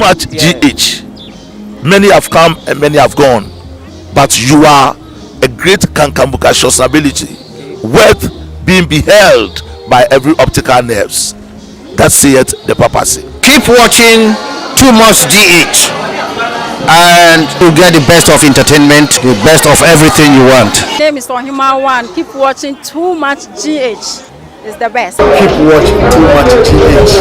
much GH. Many have come and many have gone, but you are a great Kankamuka ability, worth being beheld by every optical nerves. That saith the papacy. Keep watching Too Much GH, and you get the best of entertainment, the best of everything you want. My name is Ohima One. Keep watching Too Much GH. It's the best. Keep watching Too Much GH.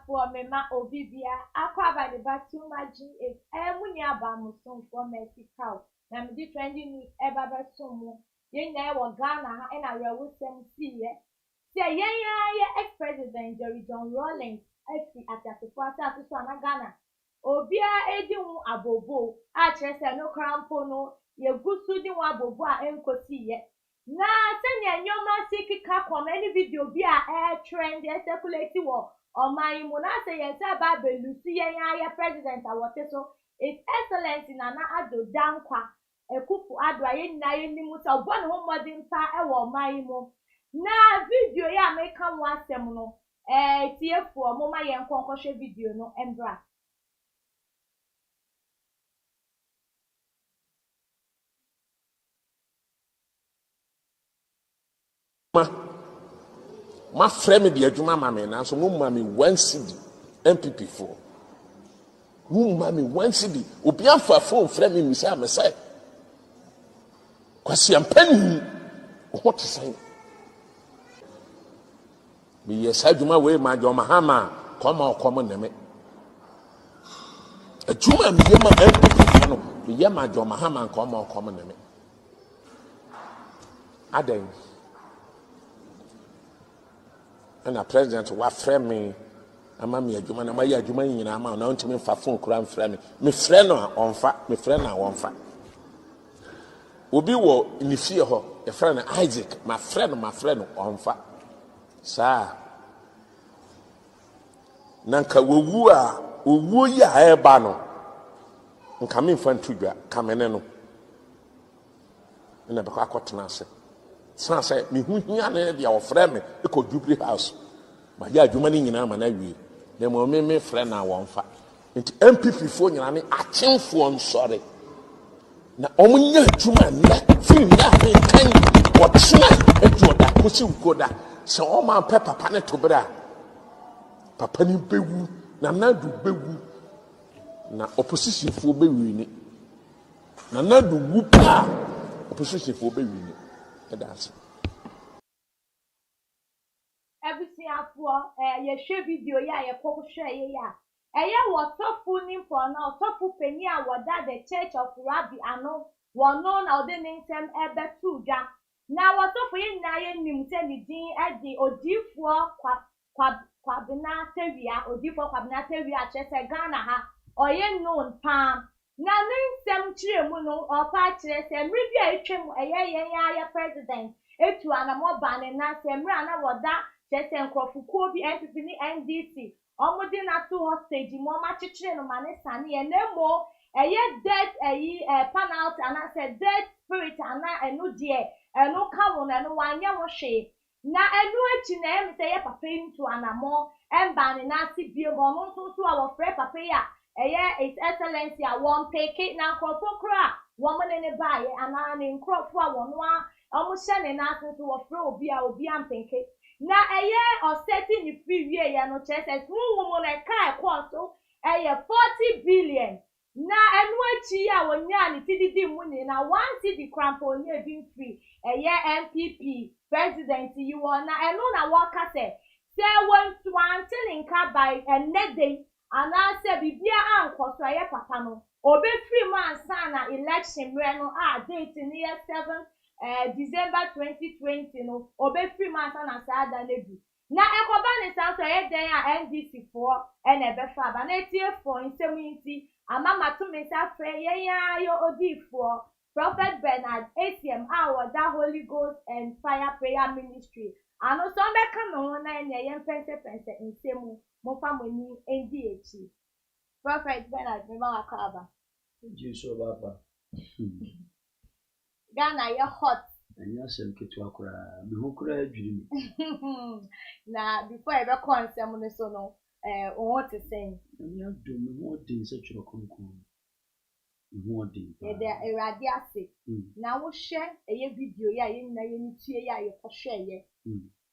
For Mema Obibia, Aqua by the back Too Much GH. Munya Bamuson for Mexico. Now, the trending news ever soon. You know, Ghana and I will see it. Say, ex-president Jerry John Rawlings, at the Fata to Ghana. Obia Edin Abobo, Actress and no crown pono, your good soothing Wabobo and Cosia. Now, send your massive cap on any video be air trend, circulating war. On my monasa, yes, about Lucia, president, I was so. It's excellent in an ado dankwa, a kufu adwa, na muta, one home modern fire, my mo. Na video ya make come one semono. Tie for mama yen konkoshe video no embra. My friend be a Juma mammy, and so mammy 1 CD MPP4. Mammy 1 CD. Obian for a phone friend me, Miss Amasa. Because I'm penny. What to say? Me, yes, I do my way, my Joma Hama, come out, common name. A Juma, me, my MPP, me, my Joma Hama, come out, common name. Aden. And a president wa frame me ama me adwuma na mayi adwuma nyina ama na ntimi fa phone kura mframe me frɛ no onfa me frɛ na wonfa obi wo ni fie ho e frɛ no Isaac ma frɛ no onfa saa nanka wowu a owu yi a eba no nka me mfa ntudwa kamene no na bekwa akotena ase san say me hu hia na dia wo frɛ me e ko Jubilee House ma ya adwuma ni nyina ma na wie na mo me frɛ na wonfa nti MPP fo nyina ne akyemfo nsɔre na omunya adwuma na fi na me kan wɔtena etuoda kosi ukoda sɛ o ma pɛ papa ne tobra papa ni bewu na nadu bewu na opposition fo bewu ni na nadu wu pa opposition fo bewu ni. That's everything for your share video ya share ya was so full for now so penia was that the church of Rabbi Ano one known or the name them ebe tuja now was so for you na nim tell the din at the odifo kwabina tewia odifo kwabina tewia chese Ghana ha oye known palm na nsem chire mu no opa chire se mri bia etwem eye president etu anamo bane na se mri ana woda chese nkrofukuo bi NPP ni NDC omudi na to hostage mo ma chichire no mane sane ye nemo eye death panel ana se death spirit ana enu de enu kawo na enu wanya wo hwe na enu echi na em se ye papa ntu anamo embane na si bie mo no nso a wo frɛ papa ya His Excellency a one pick it now for kra woman in a buy and an in crop for one almost sending us to a fro be and pink it. Now a year or setting the free year no chest as woman a car quarto a year 40 billion. Now and what chia when yan TDD money now one city crampo near being free a year MPP presidency you want now alone a walker say one telling car by a net day. And I said, Bibia uncle, so I papa no. Obe 3 months sana election no date in year 7 December 2020 no. Obe 3 months sana sada nebi. Na ekobane sanso den a NDC for and ebefa ba na tie for inseminity amama to me sa frɛ ya yo odi for Prophet Bernard ATM our that Holy Ghost and Fire Prayer Ministry. Ano so be come on na yen pense insemu. Mo family NDH. Prophet Bernard me ma akaba. Jesus baba. Ghana you hot. Anya sem ketu akura. Me ho kura adwiri mi. Na before e be kon sem no so no. what to say. And you do more things that you're coming. More things. Yeah, a radiasi. Now we share a video, yeah, in the yeah, you for share, yeah.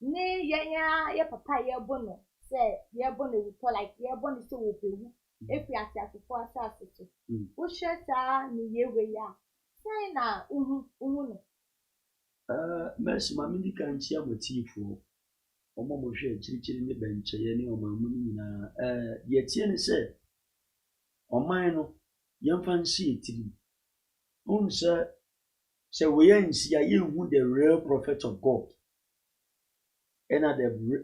Nay, yeah, papa, yeah, bono. Say, yeah, bono will call like, yeah, bono so will be. If we are to force us to. We share, sir, near way, yeah. Say now, Mercy, my mini can see a motif for. Ọmọ mo hwẹ akyirikyiri ne bɛnkyɛeɛ ne ɔman mu no nyinaa deɛ tie ne sɛ ɔman no yɛmfa nsi etiri ohun sɛ wɔyɛ nsi a yɛnhu the real prophet of God ɛna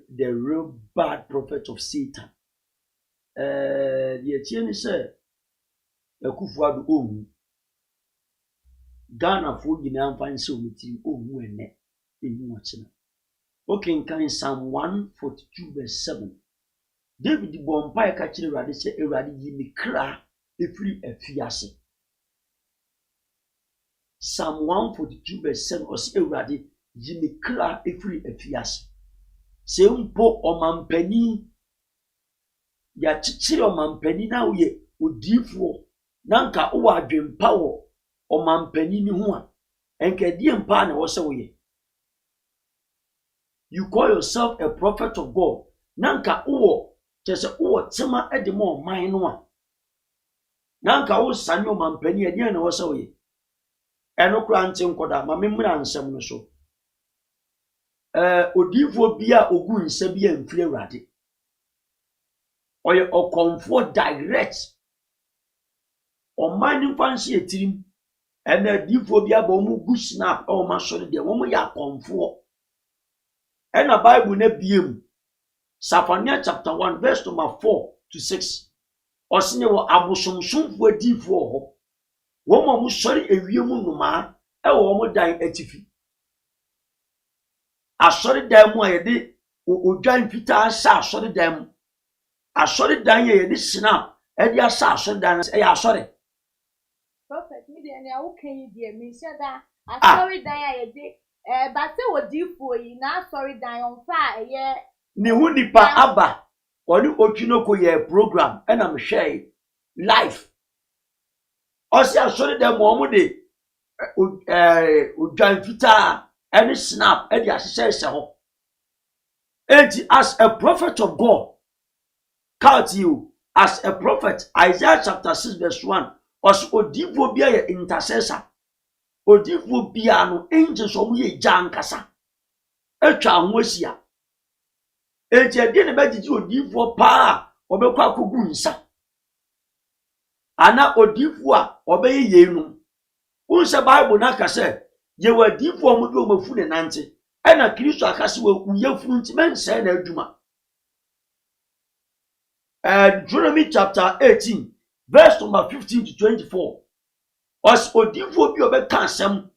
the real bad prophet of Satan deɛ tie ne sɛ Akufo-Addo ohun Ghanafoɔ nyinaa mfa nsi wɔn tiri ohun ɛnɛ ehu ɔkyena. Okay, in Psalm 142 verse 7. David Bompai kachiri Awurade sɛ Awurade yi me kra efiri afiase. Psalm 142 verse 7 ɔsɛ Awurade yi me kra efiri afiase. Sɛ mpo ɔmampani ya kyekyere ɔmampani na woyɛ odiifoɔ na nka wo adwempa wɔ ɔmampani ni ho a enka die mpa na wɔsɛ woyɛ. You call yourself a prophet of God. Nanka uwo, chese uwo tema edimo mainwa. Nanka u sanyo mampeni ediye na wasa uye. Eno kura ante nkoda, mamimuna ansem no so. Odivo biya ogu nsebiye mfile radi. Oye okonfo direct. Omani mfansi etirim. Ene divo biya ba omu gu snap o masori de omu ya konfo. And the Bible ne biem. Sapania chapter 1 verse number 4 to 6. Osine wo abosomsomfo adifo ho. Wo mo sori ewiem numa e wo mo dan atifi. Asori dan mu ayede odwan fita asa asori dan mu. Asori dan ye de snap e de asa asori dan e ya asori. Prophet me de na wo kan yi de me se da asori dan ayede but say odifo yi na sorry dan on fa eye ni hu nipa aba oni otwinoko ye program and am share live osia sorry dan mo mu de odwan fita any snap e dia hye ho enti as a prophet of God count you as a prophet. Isaiah chapter 6 verse 1 os odifo bia ye intercessor. Odivo bia no angels omu ye jankasa etwa anwosia ejede ne bagigi odivo pa obekwa akogu nsa ana odivo a obeye yenu unse Bible na kase ye wadivo omu de omafu ne nante ena Kristo akase wa uyafunu nti mense na adwuma. Deuteronomy chapter 18 verse number 15 to 24. Os odivo bi obeka asem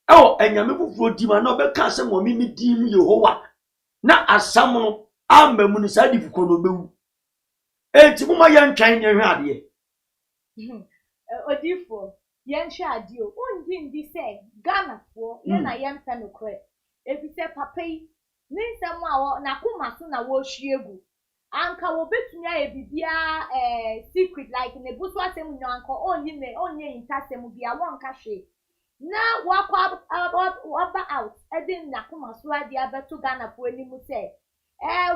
ewo enyame fufuo di ma na obeka asem o mimi di mu Yehowa na asam no amamu ni sa di fuko no bewu enti muma ye ntwan ne hwe ade odifo yen hwe ade o ndi se Ghana fo ye na yen pe no kre efi se papa yi ni nsem a wo na koma so na wo hwiegu anka wo betumi aye bibia secret like ne busu asem nyo anka onye intasem bia wonka hwe na wakwa out edin na kuma so ade abeto Ghana po animu se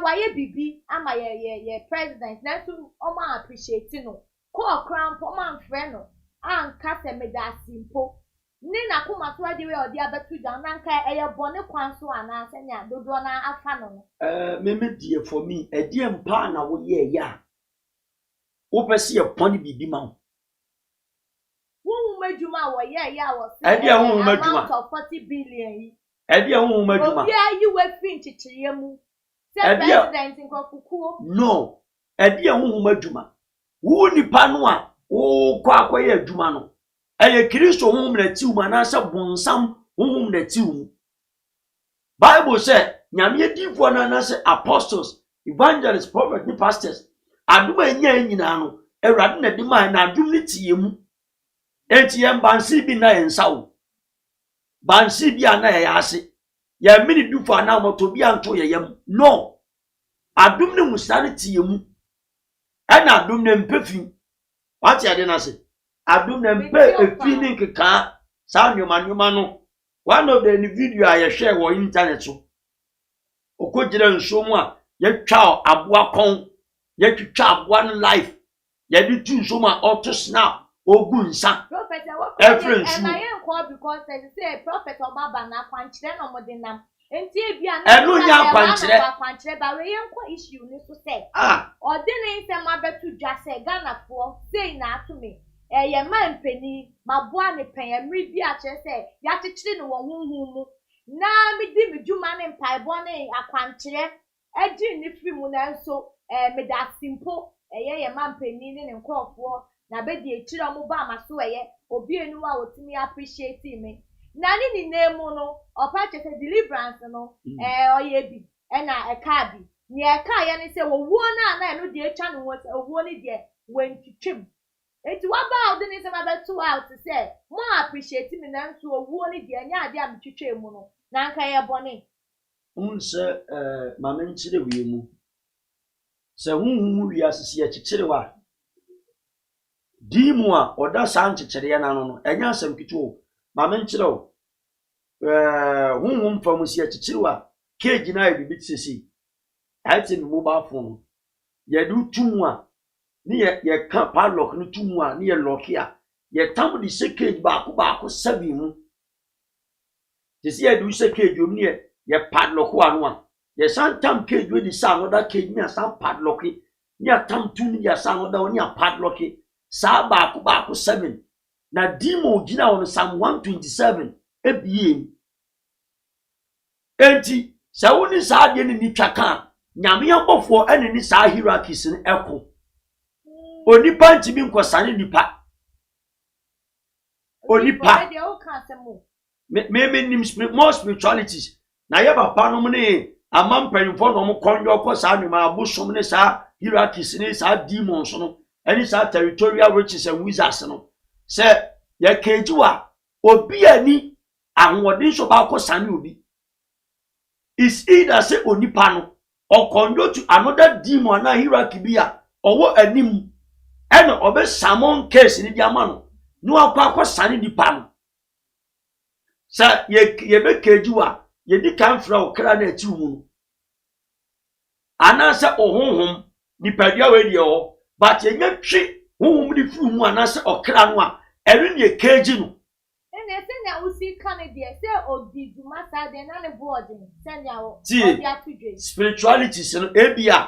waye bibi ama ye president na to oma appreciate no call crown po man frɛ no anka se medasi mpo ni na kuma so ade we ode abeto Ghana anka eye bone kwan so ana senya dodo na afa no meme die for me edie mpa na wo ye ya wo pese ye pon bibi ma wo madwuma wo ye ya wo se edie wo madwuma of 40 billion yi edie wo madwuma obi ayi we fin chichire mu se president nkokukuo no edie wo madwuma wo nipa no a wo kwa akoye adwuma no eye Kristo ho mrati mu na se bonsam ho mrati mu. Bible say nyame difo na say apostles, evangelists, prophets, ni pastors aduma enya nyina no Awurade na di man na adum ni tie mu enti yem bansi bi na ensawo bansi bi ana ya ase ya mini dufo na moto bi anto ye yem no adum ni musa ni tie mu ɛna adom na mpefi wate ade na se adom na mpe efi ne nkeka saa nyoma no one of the video a ye share wo internet so okojira nso mu a ye twa aboa kon ye twitwa aboa no life ye di tu nso mu a auto snap ogu nsa prophet every nso na yen call because say prophet obaba na kwankyere no mo denam enti ebia na enu nya kwankyere ba we yen kwa issue ni so say odi ne nsem abetu dwa say Ghana fo say na atumi ye man pani maboa ne pen emri bi a kire say ya kyekyere no won hunhun mu na mi di mi dwuma ne mpaebo ne akwankyere agi ni firi mu na nso me da simple ye man pani ne nkrofo na be di ekire omo ba amaso obi enu a otimi appreciate me na ni name no opa chese deliverance no oye bi na eka bi ni eka ya ni se wo na enu de etwa no wo ni de wentwitwem eti wa ba odi ni se ma betu out say mo appreciate me na nso wo ni de anya ade am twitwe mu no na nka ye bone unse mama nchire wi mu se hunhu wi asese ya kyekyere wa dimu a oda san kyekyere ya na no enya asem kitwo mama nchire o hunhu mfamu si ya kyekyere wa cage na bibi tsesi ati mi mobile phone ye du tumu a ni ye ka padlock ni tumu a ni ye lock ya ye tam di se cage ba ko 7 mu tesi ye du se cage om ni ye padlock wa no a ye san tam cage we di sa no da cage ni san padlock ni atam tu ni ya san no da oni a padlock sa ba ko 7 na dimo gina on Psalm 127 ebie enti sa woni sa de ni twaka nyame abofo ene ni sa hierarchies ni eko onipa ntimi nkosane nipa onipa me nim more spiritualities na ye papa no ne amampanfo no mo konyo ko sa nwuma abosom ne sa hierarchies ne sa demons no eni sa territorial witches and wizards no se ye kejiwa obi ani ahwodin so ba ko sane obi is either say onipa no or conduct to another demon na hierarchy bia owo anim ene obe summon case ni dia ma no akwa sane nipa no sa ye be kejiwa ye di kan fra okra na ati mu ana sa ohonhom nipa dia we die o but ye nyatwe honhom di fu mu ana sa okra no a eri ne keji no na usi Canada say odi duma sa de na ne board senya wo spirituality se no ebia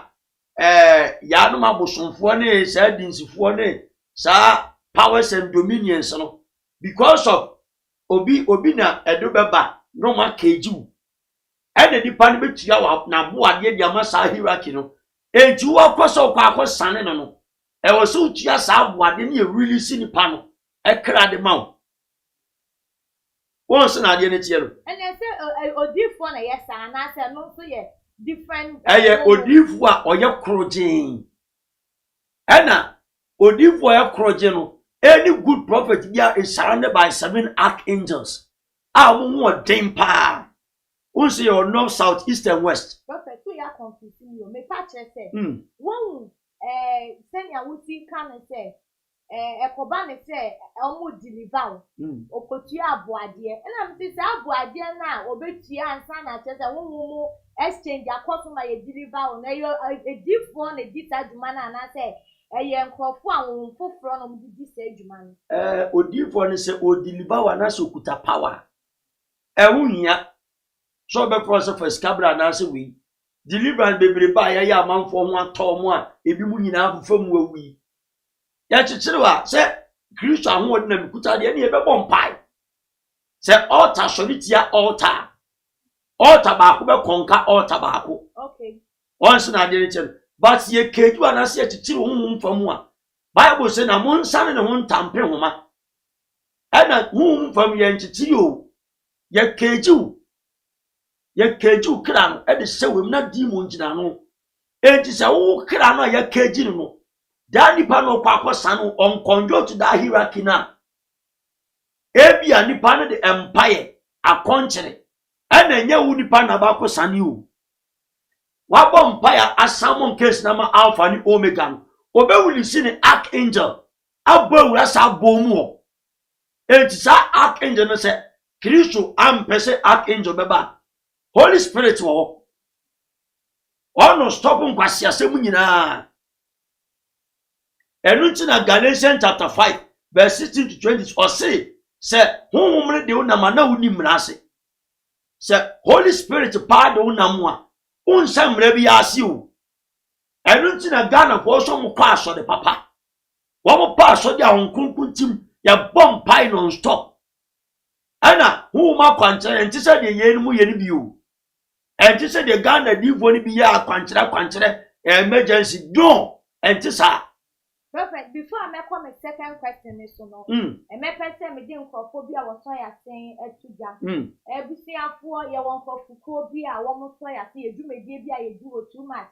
ya no mabosomfo ne sa dinsifo ne sa powers and dominions no because of obi na edobeba no ma keju ene di pan betua wa na boade dia ma sa hierarchy no enti wo akoso kwa akosane no e wo so tua sa boade ne really si ni pa no e kra de ma once na de ne tielo and I say odifo na yes na say no so ye different odifo a oye krojin ena odifo ya kroje no any good prophet bia is surrounded by 7 archangels mo den pa once your north south east and west prophet so ya confusing you me pa chere say one senya wuti kan say ekoba ne say omo deliver okotua aboade na mti say aboade na obetua ansa na che say wonwo exchange akosoma ye deliver na yo edifo na dita djuma na na say ye nkrofo anwo foforo no mdi say djuma no odifo ne say o deliver na so kuta power ehunhia so be process for scabra na say we deliverance bebre ba ya amanfo ho atom a ebi mu nyina afofam wawi ya chichirewa se Kristo ahwo na mikuta de ne ebebo mpai se altar solitia altar ba ko be konka altar ba ko okay once na de chen but ye keju anase ya chichire ho mfam a Bible say na mo nsane ne ho ntampe homa ana ho mfam ye nchichire o ye keju kra no e de sewem na demon gina no enti se wo kra no ye keji no da nipa no kwa kwasano on conjure da hierarchy na ebia nipa no the empire akonchere ena nya wu nipa na ba kwasane o wabo empire asamon case na ma alpha ni omega no obewuli si ne archangel abawura sa bomu enti sa archangel no se Kristo ampese archangel beba Holy Spirit wo ono stop nkwasi asemu nyina enu na Galatians chapter 5 verse 16 to 20 or say honhom de unama na wuni mrase se Holy Spirit pa de unam a unsa mra bi ase o enu na Ghana ko so mo kwa so de papa wo mo pa so de ahonkunkun tim ya bomb pie non stop ana huma kwankyere enti se de yenu mu yenu bi o enti se de Ghana divo ni bi ya kwankyere emergency don enti sa. Perfect. Before I make my second question is no. Me person me dey nkofo bi a wo so ya sen etuja. Ebusiafo ye won nkofo bi a wo mo so ya sen edumedie bi a ye du o too much.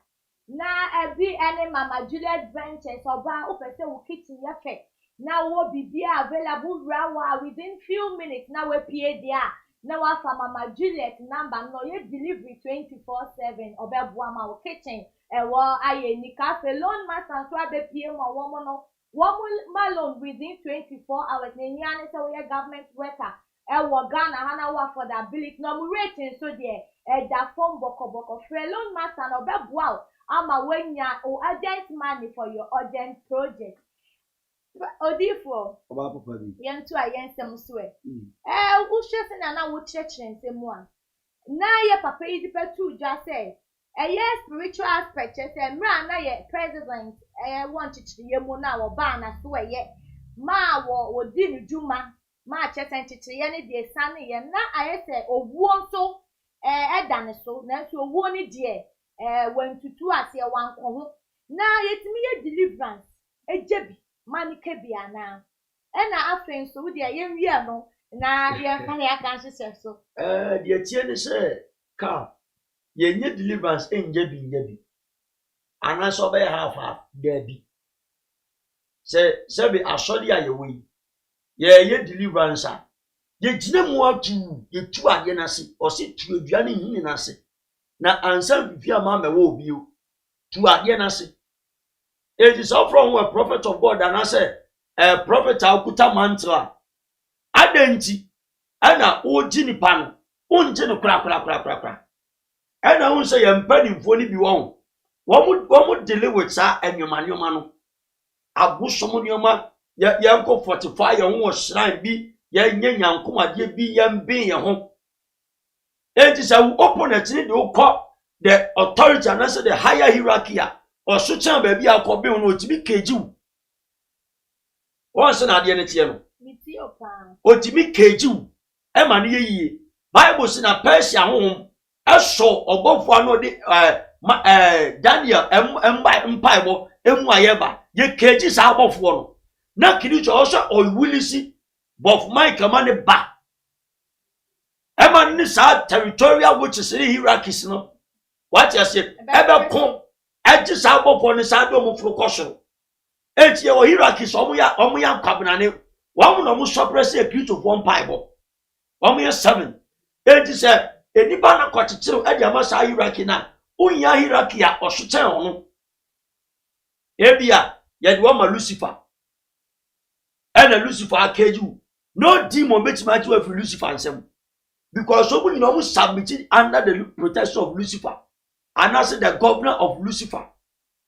Na ebi ene Mama Juliet Ventures oba o pese wo kitchen ye fe. Na wo bibia available rawa within few minutes na we pay there. Na wa fa Mama Juliet number no ye delivery 24/7 obeboa ma wo kitchen. Ewo aye ni cafe loan master so abepie mo womo no womo malone within 24 hours na nyane se we government worker ewo Ghana hana wa affordability no mu rating so there da form boko free loan master no beboa ama wenya o urgent money for your urgent project odifo oba papa bi yentu ayensem so wo hwese na wo chekire nsemu a na ye papa yi dipetu dwa say spiritual aspect say mra na ye president want chichiriye mu na wo ba na so ma wo di ni dwuma ma chesen chichiriye ne de sane ye na ayese owuo nso eda ne so na so owuo ni de wantutu ase wanko na yetimi ye deliverance ejebi manike bia na na afen so wo de ye nwie no na ye fa ya kan hye so de tie ne se ka yenye deliverance enjebi ana so be half dabi se be asori ayewi ye deliverance a ye gina mu atu ye tu ade na se o se tu adua ne hin na se na ansa fifi ama mewo obi o tu ade na se it is all from a prophet of God and I say prophet akuta mantra adanti ana oji ni pano onje no kra ena hun say yempanimfo ni bi won wo deal with sa enwoma no abusom nyoma yanko 45 ye ho shrine bi ye nyankomade bi yembe ye ho enti say opponent ni de ukọ the authority and say the higher hierarchy or so chan ba bi akobe no otibi kejiu won se na de ne tie no miti opa otibi kejiu e ma ne yie Bible say na Persia ho eso ogofo ano de Daniel empaibo emu ayeba ye keji sa abofo no na kiricho also oyulisi bof Mike amane ba eman ni sa territorial which is hierarchies no what you say ebe kon eji sa abofo ni sa do mu frokosho enti o hierarchies omu ya kwabnane wamu no mu suppress e kiricho for empaibo omu ya 7 enti say enipa na kwachichiro edi amasa hierarchy na unya hierarchy a osochen ono ebia yedi wa Lucifer ena Lucifer akeju no demon betima ati wa Lucifer nsem because obu ni no submit under the protection of Lucifer and as the governor of Lucifer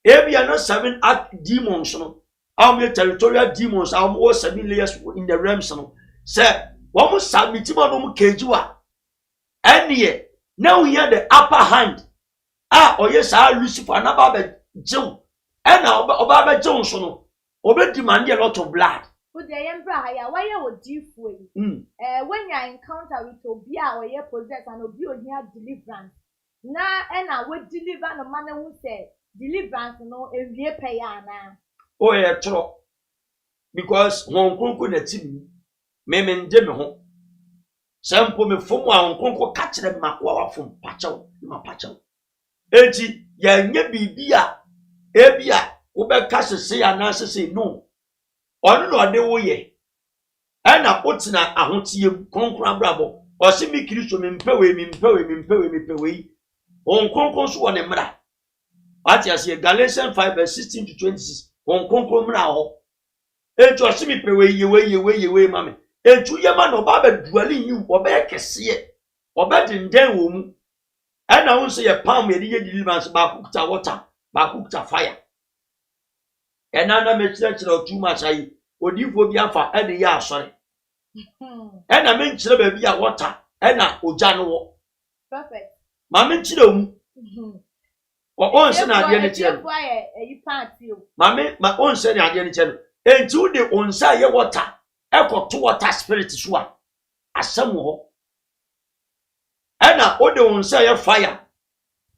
ebia no 7 demons no our territorial demons our 7 layers in the realms no say wo submit mo no keju a enie now we hear the upper hand oye sa Lucifer na ba be jew ena oba be jew so no obe demand a lot of blood wo de yembra ha ya why you odifu yi when you encounter with obi a oye possess and obi ohia deliverance na ena we deliver no man who say deliverance no ewie pay ana o ye tro because won konko na tim me nje me ho sempo me fomu a won konko ka kire makwa wa fom pachaw ma pachaw enti ya nye bibia ebia wo be ka sese ya na sese no onu no de wo ye ena otina ahotie konkran brabo o se mi Kristo me mpewe on konkron so won mra ati ase Galatians 5 verse 16 to 26 won konkrom na ho enti o se me pe we mame enti ye ma no ba ba duali yu oba kese ye oba dinden wo mu ana won se ye palm ye de deliverance ba kuta water ba kuta fire ena na me kire too much ayi odifo bi afa ene ye asore ena me kire ba bi a water ena oja no wo perfect mame kire mu on se na ade ne kire mame ma on se na ade ne kire enti wo de onsa ye water ekoto water spirit so a asem ho ena wo de onsa ye fire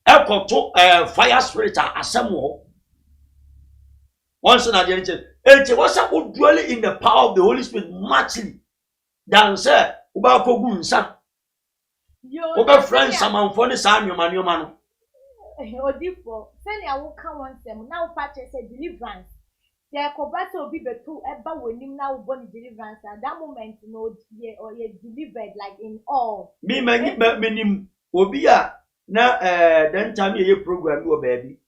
ekoto fire spirit a asem ho once na ade ne enti what's up dwelling in the power of the Holy Spirit muchly than say uba kogu nsa uba friends amanfo ne sa nyoma no odifo send ya wo ka one sem na wo pa say deliverance there kobata obi betu eba wonim na wo body deliverance at that moment no ye delivered like in all me menim obi a na then time ye program wo baby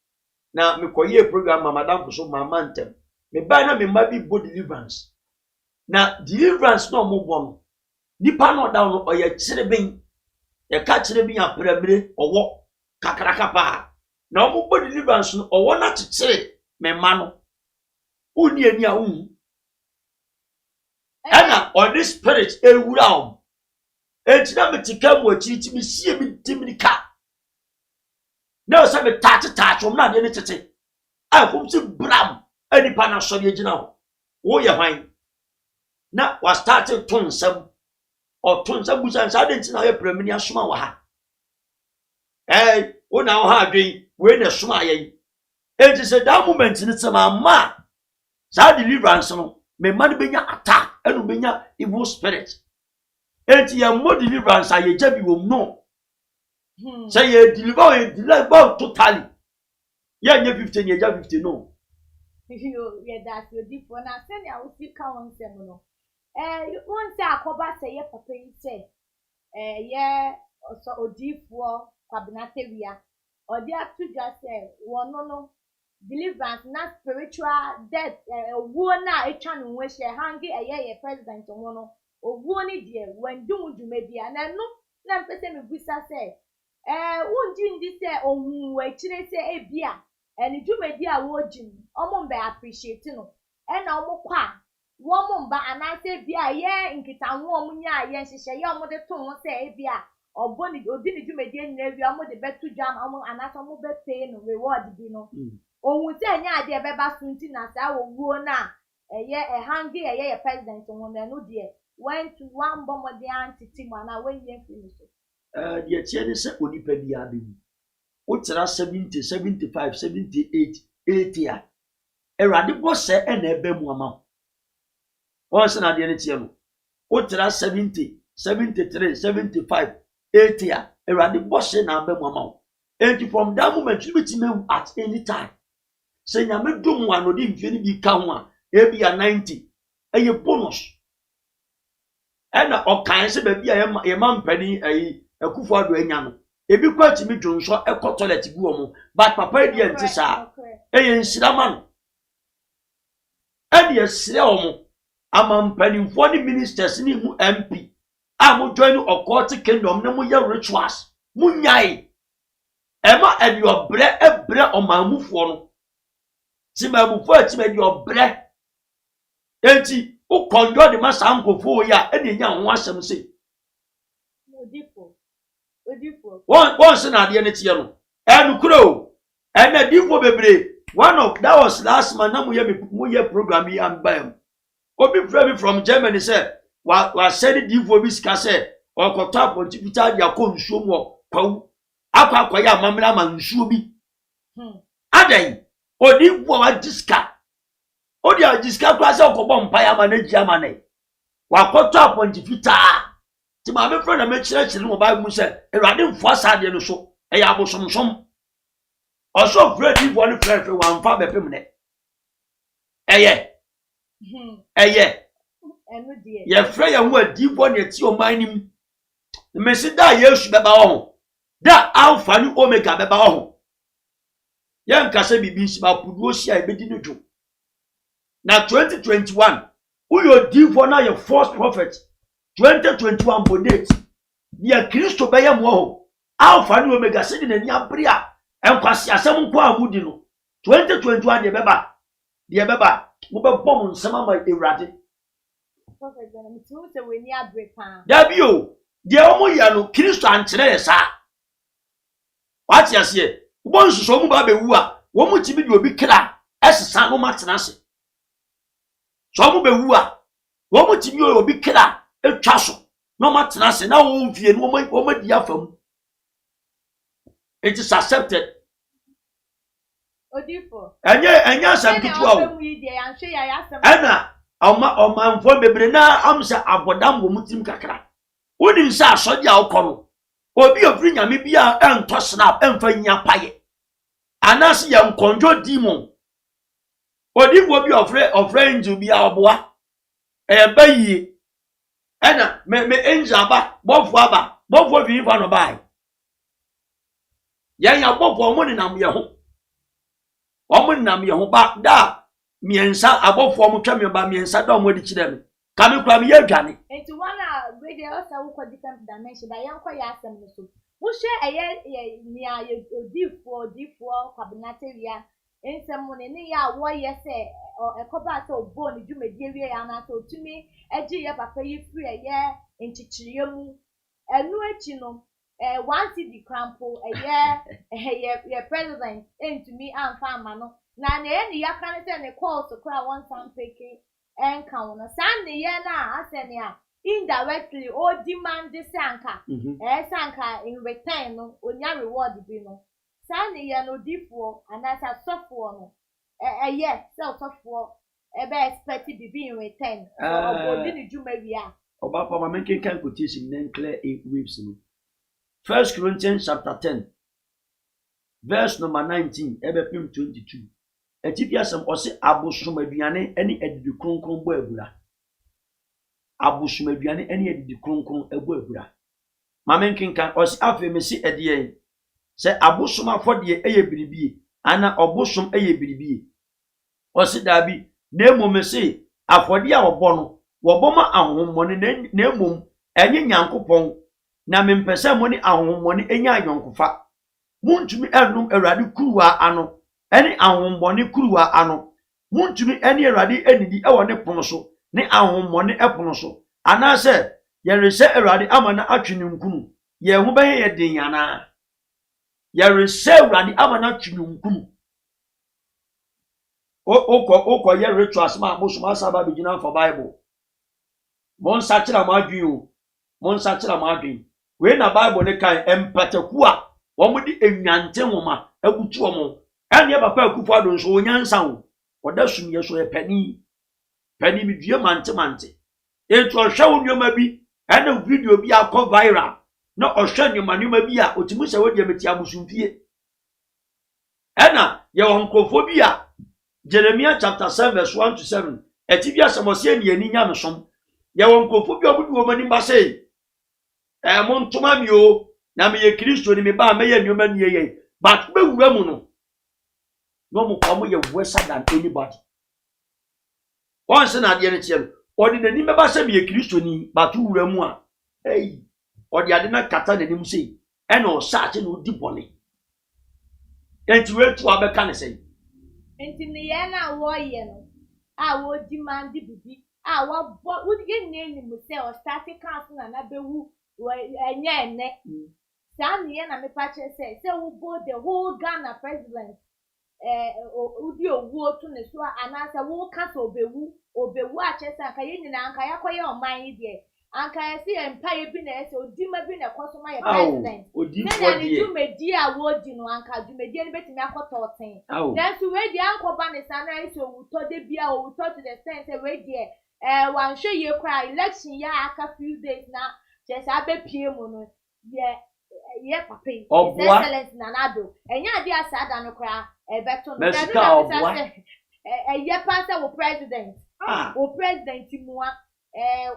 na me koye program madam so mama ntem me ba na me ma bi body deliverance na deliverance no mo bon nipa no down no oye kireben ye ka kireben apremre owo kakraka pa na mo body deliverance no owo na kikire me ma no uni ani a ana on this spirit ewura etina metika mo akiriti me sie mi dimika na so me touch na de ne tete a fom se bram ani pa na so de gina ho wo ye hwan na was started tonsam o tonsam busan sa de ntina ye premini asoma wa ha wo na wo ha adwen we na soma ye it is at that moment in sama ma sa deliverance no me man benya attack enu benya evil spirit enti ya mo deliverance aye jabi wom no say ye deliver totally ye nye 15 ye jabi 50 no yeah that you deep one na say ya wo sika won sem no won say akoba say ye papa yi say ye so odifo kwabinate wia odi atudwa say wono no deliverance na spiritual death owo na etwa no we share hangi ye president wono owo ni de when do dwumedia na no na mpese me busa say wonji ndi say ohun we kire say ebia eni dwumedia wo jim omo mbe appreciate no na omo kwa wo mo mba anase bia ye nkitanwo omunya ye nhihye ye omo de to ho say ebia oboni odi ni dwumedia nyina bia omo de betu jam omo anase omo be pay no reward bi no ohun se anya ade beba sunti na sa wo na hangi ye president won na no de went to one bomode antiti mana when ye finish de tie ni se onipa bia bi wo tira 70 75 78 80 a erade bo se na ebe mu ama won se na de ne tie no wo tira 70 73 75 80 a erade bo se na ebe mu ama and from that moment you meet me at any time say nyame dum anodi mfeni bi ka ho a ebi a 90 eye bonus ena okan se ba bi a ye mampani akufo ado anya no ebi kwati mi dwonso ekọ toilet gu omo but papa di enti sa eye nsirama no edi esire omo amampani mfo ni ministers ni mu MP a mo join occult kingdom na mo ye rituals munyai ema edi obre ebre omamufo no Timabufu atimedi obre enti u kondo de masa ankofo ya ene nya ho asem se odifo won se na de ne tie no enukuro ene difo bebre one of that was last man na mo ye program yi ambam obi frame from Germany say wa said difo bi ska say okoto apontifita dia ko nsuo mo kwawu akwa ya mamra ma nsuo bi adan odi bo wa diska odi a diska kwa se okobo mpaya ma na gia ma ne wa koto apontifita ti ma me friend na me kire no ba mu se ewade mfo asade no so e ya bosomsom oso friend di bo ne friend wa mfa be pem ne eye enu die ye friend ya hu adi bo ne ti o man nim me se da Yesu be ba ho da alpha ni omega be ba ho yan kase bibi nsi ba puduo si a ebedi no dwo na 2021 uyo divo na your false prophet 2021 bodate dia Kristo beye mo ho alpha ni omega sidi na ni abere a enkwase asem nko amudi no 2021 de beba mo be bom nsema ma ewrade prophet na me tu se we ni abre pa da bio de omo ya no Kristo ankyere yesa wati ase wo nsuso mu ba bewu a wo mu tibi de obi kra esesa no matena se so mu bewu a wo mu tibi obi kra etwa so no matena se na wo mfie no wo ma di afam. It is accepted. Odifo. Anya asam kitu awo. Ana oma mfo bebre na amsa abodam wo mutim kakra. Woni nsa asodi a wokono. Obi ofri nyame bia ento snap emfa nya paye. Anasi ya nkonjo demon. Odifo bi ofre angel bia oboa. Bayi. Ana me angel aba, bofo bi fa no bai. Ya bofo mo ni nam ye ho. Omo nam ye ho ba da miensa abofo mo twa me ba miensa da omo di kire me. Ka me kwa me ya dwane. Enti wana radio osa wo kwa different dimension da yankwa ya asem no so. Wo hwe eye nia ye odifo kabinateria ensem mo ne ya wo ye se ekoba se obo ni dwumadi wie ya na so tumi agi ye papa yi free eye enchichiriye mu enu echi no one city crampo ye president entumi amfa amano na ne ya kan se ne call to cry one time peke enka no san ne ye na asene a indirectly o demand sanka sanka in return no onya reward bi no san ne ye no difo anasa sofo no sofo be expect to be in return so odi ni juma wi a oba pa ma menken kan quotation nen clear 8 weeks no 1 Corinthians chapter 10 verse number 19 ebepim 22 etipia sam ose abosom aduane ene adidi kronkron bo abura abosom aduane ene adidi kronkron ebo abura ma menken kan ose afa mesi ede se abosom afode eye biribie ana obosom eye biribie ose dabi na emomese afode a obo no woboma ahommone na emom enye nyankopon na mempese mo ni ahommone enya ayonkofa muntumi enum awrade kuruwa ano ene ahommone kuruwa ano muntumi ene awrade enidi e wone pono so ne ahommone epono so anase yerese awrade amana atwene nkunu ye ho bɛyɛ yɛ den yana yerese awrade amana atwene nkunu okọ ye rituals ma bosoma saba bigina for Bible mon sakira madwi o mon sakira madwi we na Bible ne kan empataku a wo mo di enwante nwoma agutu wo mo ene papa akufo adon so onyansa wo oda sumye so e pani mi due mante etu ohwe wo nyoma bi ene video bi akọ viral na ohwe nyoma bi a otimu se wo de meti abusumfie ena ye won nkofo bi a Jeremiah chapter 7 verse 1 to 7 etibia samosie ni ani nya mesom ye won nkofo bi obudu wo mani ba sei montoma mi o na me ye Kristo ni me ba me ye nyoma ni ye but be wura mu no mo ko ye worse than anybody once na de ne chiem odi nani me ba se me ye Kristo ni but wura mu a odi ade na kata na nim sei e na o sache na odi bone enti we tu abeka ne sei enti ne ye na wo ye no a wo demand bibi a wo wo di ne ni mu se o start class na bewu enye ene sani ye na me pa che se wo bo the whole Ghana president udi owu otu ne so anasa wo kasa obewu a che se aka ye nyina anka yakoye oman yi de anka ye se empire bi na ese odima bi na kwasoma ye president na ni jumedi a wo di no anka jumedi ni betimi akoto oten then so we di ankoba ne sana ese owuto de bia owuto to the sense we di wan hwe ye kwa election ya aka few days na just abepie mu no ye papi excellence na nado enya ade asada no kra ebeto no ye pass wo president muwa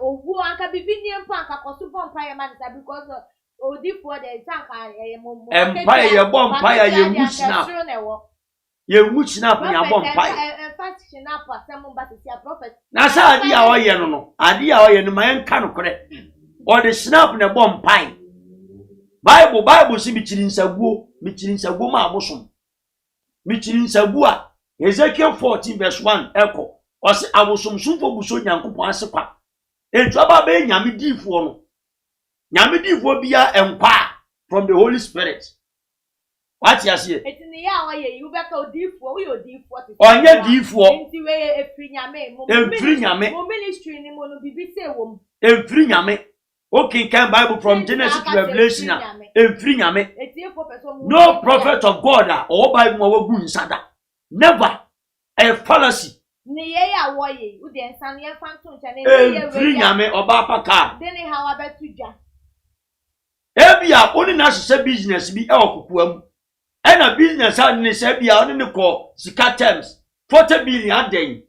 owu anka bibini empa anka koso bompa ye man because odi for the tanka empire ye bompa ye musna ye wu chinap nya bom pai fast chinap asem ba se prophet na sa ade a oye no ade a oye no man ka no kore o de chinap na bom pai bible si mi chirinsaguo ma abosom mi chirinsaguo a Ezekiel 14 verse 1 eko o se abosomsumfo buso nyankopon ase kwa etu aba be nyame difo no nyame difo bia enkwa from the Holy Spirit. What you say? It's in the hour you better difo we difo onye difo enti we efri nyame mo ministry ni mo no bibi se wom efri nyame. Okay, can Bible from Genesis to Revelation efri nyame. No prophet of God or Bible mo gu nsada. Never a fallacy. Ni ye ya woye u de nsan ye fanto ncha na efri nyame oba paka. Deni hawa betudwa. Ebia oni na hye business bi e okukuam. And a business and Nisabia on the call, Sika terms, 40 billion a day.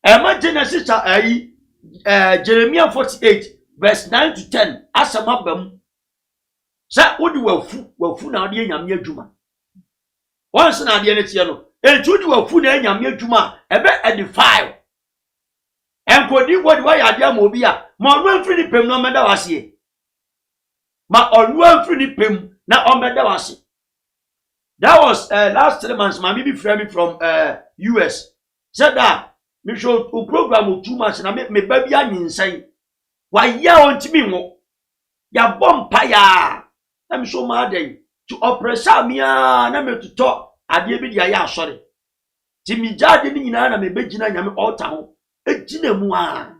Emma Genesis, Jeremiah 48, verse 9 to 10, as a mabem. That would well food now, dear Yamia Juma. Once an idea, and two were food and Yamia Juma, a bet at the file. And could you what way I am mobia, more one free pim no matter was ye. Ma on one free pim, now on matter was ye. That was last 3 months. My baby friend from US said that me show a program too much and I make me baby insane. Why ya want me mo? Ya bompire. I'm so mad to oppress me and to talk. I did be ya sorry. Timmy Jardin in Anna me begina yam all town. A ginemoa.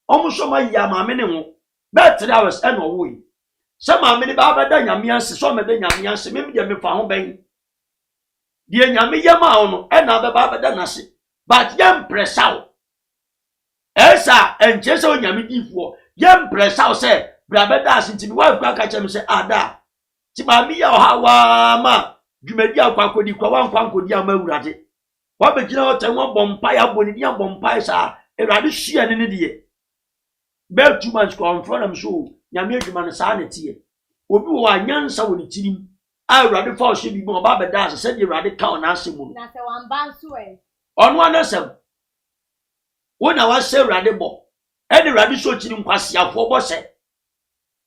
Almost so my yama minimum. Better hours and away. Some many baba da nyamianse so me da nyamianse me de me fa ho ben de nyame yama ono e na baba da nase but yam presaw esa enche so nyame difo yam presaw se baba da asenti mi wa kwa ka chem se ada ti ba mi ya hawa ma dwumadi akwa kodi kwa wan kwa kodi amawurade wa be gina o tan wo bompa ya boni dia bompa sa ewrade hia ne de be too much confront am so nyame adwuma no saa ne tie obi wo anyansa wo ne tirim a urade fa o hye bi mo ba be da se de urade ka ona asemu na se wan banso ono anasem wo na wa se urade bo e de urade so tirim kwasiafo bo se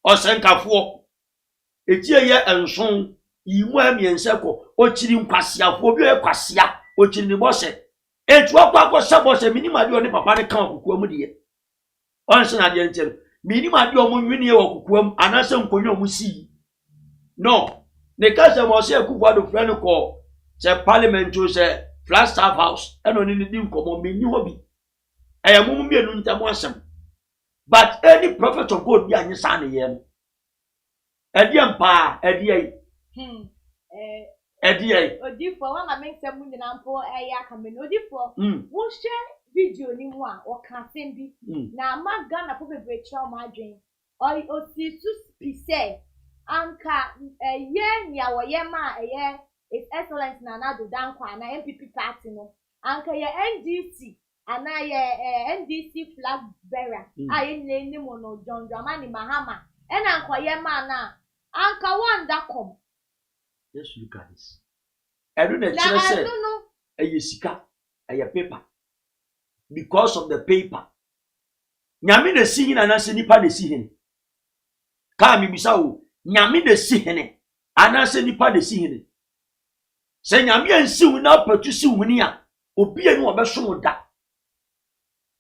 o se nkafo etie ye enson yimu amiense ko o tirim kwasiafo obi e kwasia o tirim bo se etu akwa se bo se minima de oni papa ne kan okuku amu de onse na de ntem minima de omo nwini e okukuam anase nkonyo omu si no ne kase mo se akufu ado friend ko se parliament o se Flagstaff House eno ni di nkomo meni hobi ayamum mienu ntamo asem but any prophet of God bi anyesa ne ye no edie mpa edie odifo wa ma mensem nyina mpo eya kameno odifo wo share video ni mu a o ka sembi na maga na po bebre ma adwen o si su spise anka ye nya wo ye ma eye is excellence na nado dankwa na MPP party no anka ye NDC ana ye NDC flag bearer aye ni mo no John Dramani Mahama ena anka ye ma na anka wanda kom. Yes, look at this. I don't know. A sika, a paper. Because of the paper. Nyame de si hin anase nipa de si hin. Ka mi bisa wo, nyame de si hin anase nipa de si hin. Se nyame ansi wo na patu si wo ni a, obi enu obeso da.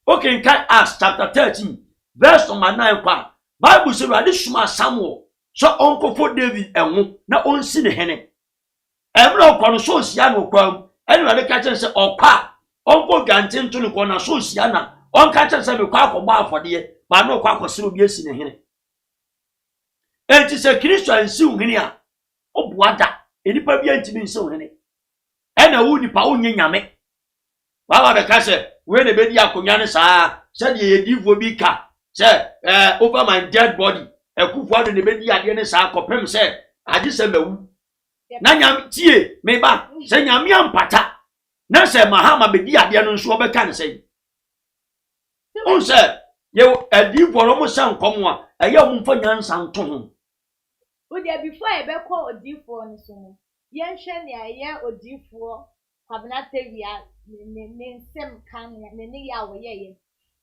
Okay, kan Acts chapter 13, verse number 9 kwa. Bible say Rade suma Samuel. So uncle for David enwo na onsi ne hene. Emra okwa so sia no kwam. Enu Rade ka chen se okwa. Uncle gantin to no kwa na so sia na. On ka chen se me kwa akogba afode ba na okwa akosere obi esi ne hene. Enti se Kristo ansi uhene a obuada. Enipa bi antimi nsi uhene. Ena wu nipa onye nyame. Baba be ka se we ne be di akonya ne saa. Se de ye divo bi ka. Se over my dead body. Ekufu ado ne be di ade ne saa kopem se ade se mawu na nyam tie me ba se nyam ampata na se Mahama be di ade no nso obeka ne se on se ye adi foro mo san komo a eye mo mfa nyansa nto ho o dia before e be call odi for ne so yɛnhwɛ nea ɛyɛ odiifoɔ Kwabena ne nsɛm ka ne yɛ a wɔyɛyɛ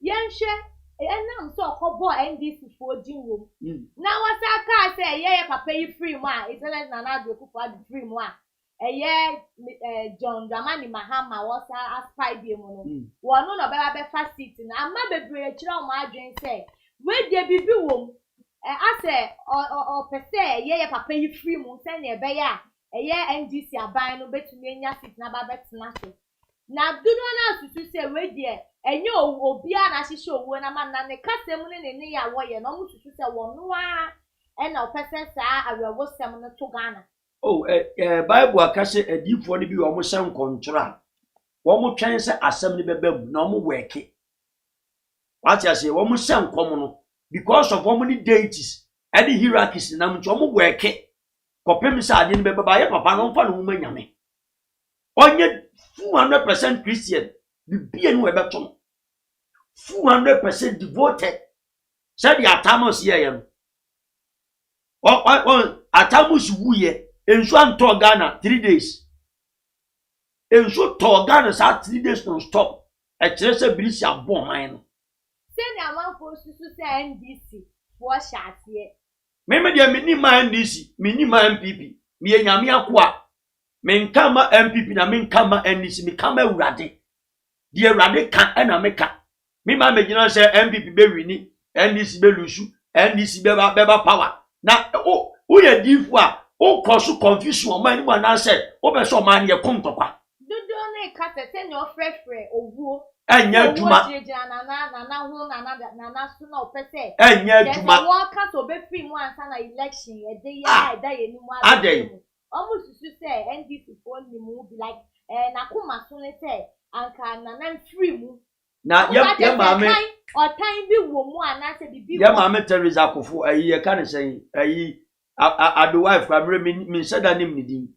yɛnhwɛ ɛnam sɛ ɔkɔbɔ NDC foɔ din wɔ mu na wɔsa kaa sɛ ɛyɛ papa yi firi mu a Excellence Nana Addo Akufo-Addo firi mu a ɛyɛ John Dramani Mahama wɔsa aspire bi mu no wɔno na ɔbɛba bɛfa seat na ama bebree akyerɛ wɔn adwene sɛ wɔde bibi wɔ mu asɛ ɔpɛ sɛ ɛyɛ papa yi firi mu sɛnea ɛbɛyɛ a ɛyɛ NDC aban no betumi anya seat na ba bɛtena so na dodo na asusu sɛ wɔde enye obia na hyehyɛ owuo na ma na ne kasɛm ne ya wɔyɛ na ɔmo susu sɛ wɔno a ɛna ɔpɛsɛ saa awɛwosɛm no to Ghana. Bible akase adiifoɔ no bi wɔn hyɛ nkɔntoro a wɔn twɛn sɛ asɛm no bɛba mu na wɔn wɛke wate ase wɔn hyɛ nkɔm no because of wɔn ne deities ɛne hierarchies nam nti wɔn wɛke kɔpem sɛ ade no bɛba yɛ papa no mfa no ho nyame ɔnyɛ 200% Christian bibia no ɛbɛto no 200% devoted said the Atamus yɛ no Atamus wuye enso anto Ghana 3 days enso to Ghana sa 3 days non stop e kire se birisi abon man no se ni amanfo susu se NDC wo hyaase me de meni ma NDC meni ma MPP me nyame akoa me nka ma MPP na me nka ma NDC me kama Awurade de Awurade ka na me ka me ma me gina se MPP be wini NDC be lusu NDC be power na o ye difu a o koso confusion o man ni na se o be so man ye kontokwa dodo na ka tete ni o frefre owuo enya djuma na ho na so na o pese enya djuma wo ka to be free mu ansa na election e dey ya da ye ni mu adey almost susu say NDC for ni mu be like na kuma so ne say anka na free mu na ye maame otan bi wo mu ana se bibi ye maame Teresa Akufo ayi ye ka ne say ayi Addo wife amre mi seda nim ni din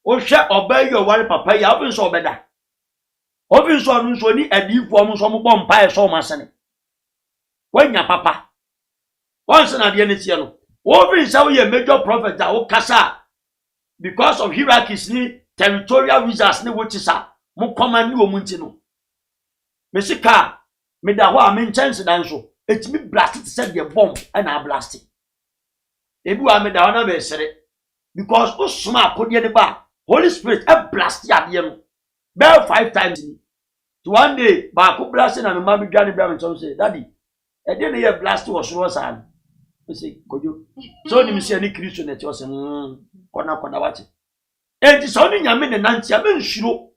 o hwe obay yo ware papa ya obin so obeda obin so anu so ni adifo om so mo bom pa e so ma sene wanya papa once na de ne tie no obin say we major prophet that o kasa because of hierarchies ni territorial wizards ni which is mo command ni omunti no me sika me da ho a me chance dan so etimi blast say the bomb and a blast ebu a me da ho na be sere because o suma akode de ba Holy Spirit e blast ya de no be 5 times to one day ba ko blast na me ma bi dwane bra me so say daddy e de ne ye blast wo so sa me say kojo so ni me say ni Kristo na ti o say kona wate enti so ni nyame ne nantia me nhuro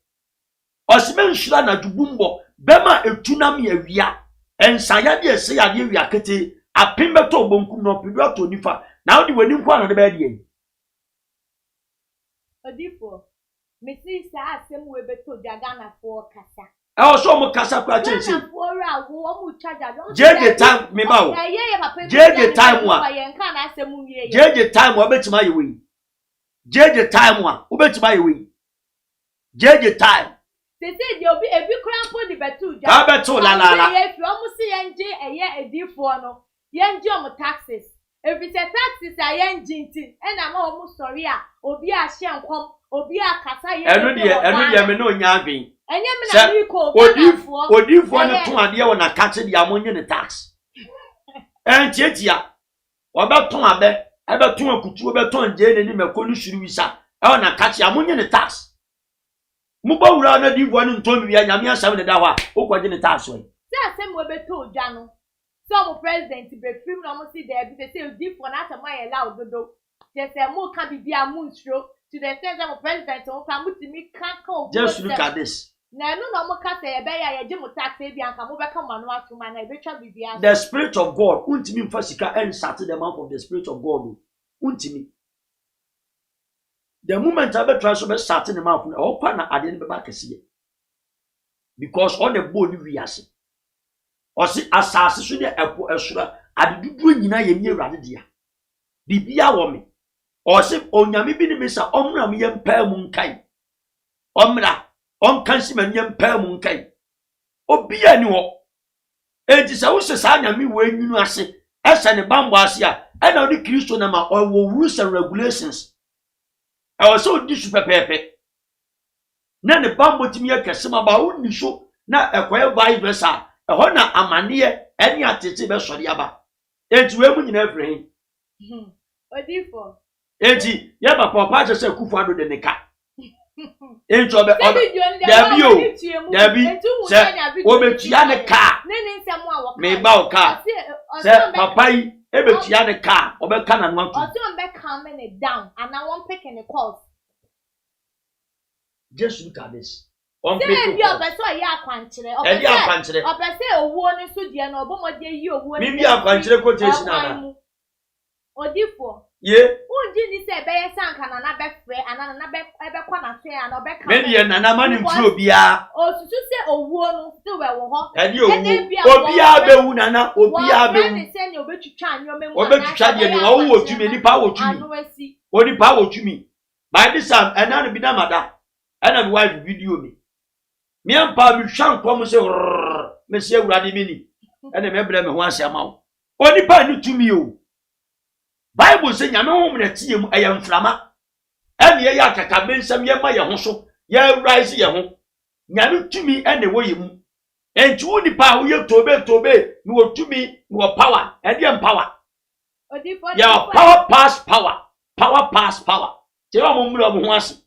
osime nhura na dubumbo bema etunam ya wia ensaya de ese ya de wia kete apembeto obonkum no pedo to nifa na odi wani kwa na de ba de odifo mesi sa asem we beto Ghana for kasa e o so mo kasa kwa chense na for ra wo mo charger jeje time me ba wo jeje time wa yenka na asem wie jeje time wa betima ye we jeje time wa obetima ye we jeje time sese de obi ebi krampo di betu ja betu la ye fi omo se yenje eye edifo no yenje omo taxes ebi se taxes a yenje nti e na ma omo sorry a obi a hye nkom obi a kasa ye enu de me no nya adwen enye me na riko odifo no to ade wo na kache de amonye ne tax entietia obeton abe ebeton akutu obeton je ne ni mekonu shuru wisa e na kache amonye ne tax muba wura na divo ni ntomi ya nyame asam ne da ho a okwaje ne tax we se asem we beto odwa no some president be film na mo si there be say divo na asem aye la ododo se se mo ka bibia mo nsuro to the sense that president o ka mutimi ka o just look at this na no na mo ka se ebe ya ye mo tax e bia nka mo be ka manu atuma na ebe twa bibia the spirit of God untimi mfa sika and start the mouth of the spirit of God untimi the moment I be try so be start the mouth o pa na ade ne be ba kese because all the body we ase o si asase so de epo esura ade dudu nyina ye mi Awurade dia bibia wo me o si onyame bi ni me sa omra me yempa mu nkai omra onkansi man yempa mu nkai obia ni ho enti sa wo se sa nyame wo enwunu ase ese ne bambo ase a e na odi Kristo na ma o rules and regulations I was so disrespectful. Na ne bambo timi akese ma ba wonni so na ekoye vice versa eho na amane eni atete be sori aba enti we mu nyina afre Odifo enti ye papa pa se kufu ado de ne ka enti obe Dabi se obetua ne ka nene nsem a wo me ba o ka se papa yi ebetua ne ka obe ka na no atu o se on be calm it down and I want pick in the calls. Just look at this. On paper. Say you be so ya akwankyere. Opese owuo ne so die na obomode yi owuo ne. Mimi akwankyere quotation na. Odifo. Ye. Unji ni se be yesanka na be frɛ ana na be kwa na se ana obe ka. Me die na na mani mfuro bia. Osusu se owuo no still we wo ho. Edi owu. Obia bewu nana, obia bewu. Ne se ne obetwitwa anwome mu. Obetwitwa die ni wo wo tumi nipa wo tumi. Anu asi. Onipa wo tumi. By this time ena no bi na mada. Ena me wife video me. Me ampa me hwan kom se me se awurade me ni. Ena me bra me ho ase ama wo. Onipa ni tumi o. Bible say nyame ho na tie mu aya mframa. Ena ye akaka bensam ye ma ye ho so. Ye rise ye ho. Nyame tumi ena wo ye mu. Enti wo nipa wo ye tobe ni wo tumi ni wo power. E dey power. Your power pass power. Power pass power. Te wa mo mura mo ho ase.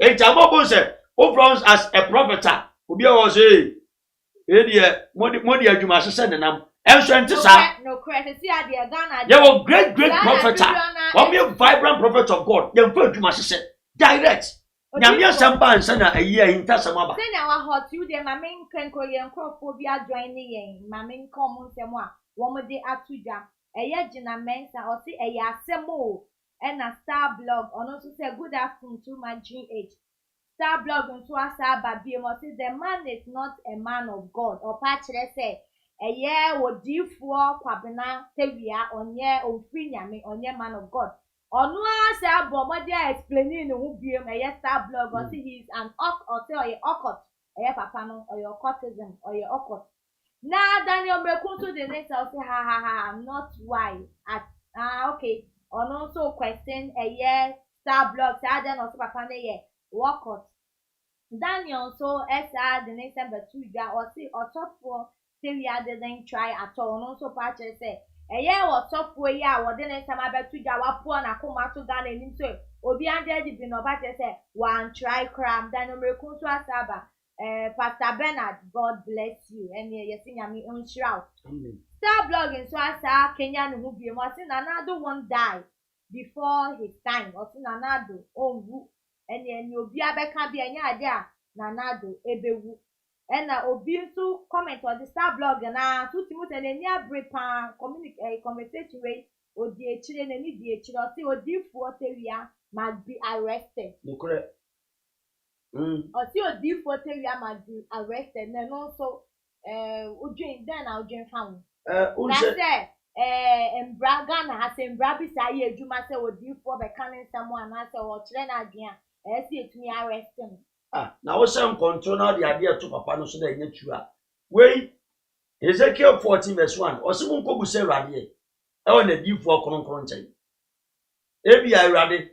Ejabo say, "O bronze as a prophet, obi o say, modi adwuma sese nenam. Enso enti sa. No credit see ade Ghana. You were great prophet. One me vibrant prophet of God. You fa adwuma sese direct. Nyame asempa ansa na ayi ahinta samaba. Say na wa hot you dey ma men krenko ye nkrofo bi adjoin ni yen. Ma men kom nsem a wo mo de atuja. Eye gina mensa o si eye asemo. And a Star Blog on also say good afternoon to my GH. Star Blog on to us baby must say the man is not a man of God. Or patch say a year would do for Kwabena Tevia on ye or free me on ye man of God. Or no say Bomodia explaining who be a Star Blog or see he's an or say your occult, a papano or your courtesan or your occult. Now Daniel Mekunto the next I'll say ha I'm not why at okay. On also question a year Star Blog Sergeant or Papa ye walk out. Daniel so SR the next number 2 ya or see or top 4 say we didn't try at all. And also patches say a year or top 4 ya or the next time about 2 ya wa poor na come to Ghana and so obi ande di bi no patches say one try cram Daniel Mekunto Asaba Pastor Bernard God bless you and yes me on shroud. Star blogging so as Kenya no be mo say Nanado won't die before his time or say Nanado owu eni obi abeka bia nya ade a Nanado ebewu ena obi nso comment on the Star blog na so timote na ni abre pa conversation wey odi echire na ni di echire o say odi fu otewia must be arrested. No correct. O say odi fu otewia must be arrested na no so udwin then na udwin fa say Embraga na has Embrabi say adwuma say odifo be kanin someone na say o kire na adwen a esi etumi arrest him. Na wo say control na the idea to papa no so na enya tu a wey Ezekiel 14 verse 1 osimu nkobu say Awurade e won na difo kronkron nchen ebi Awurade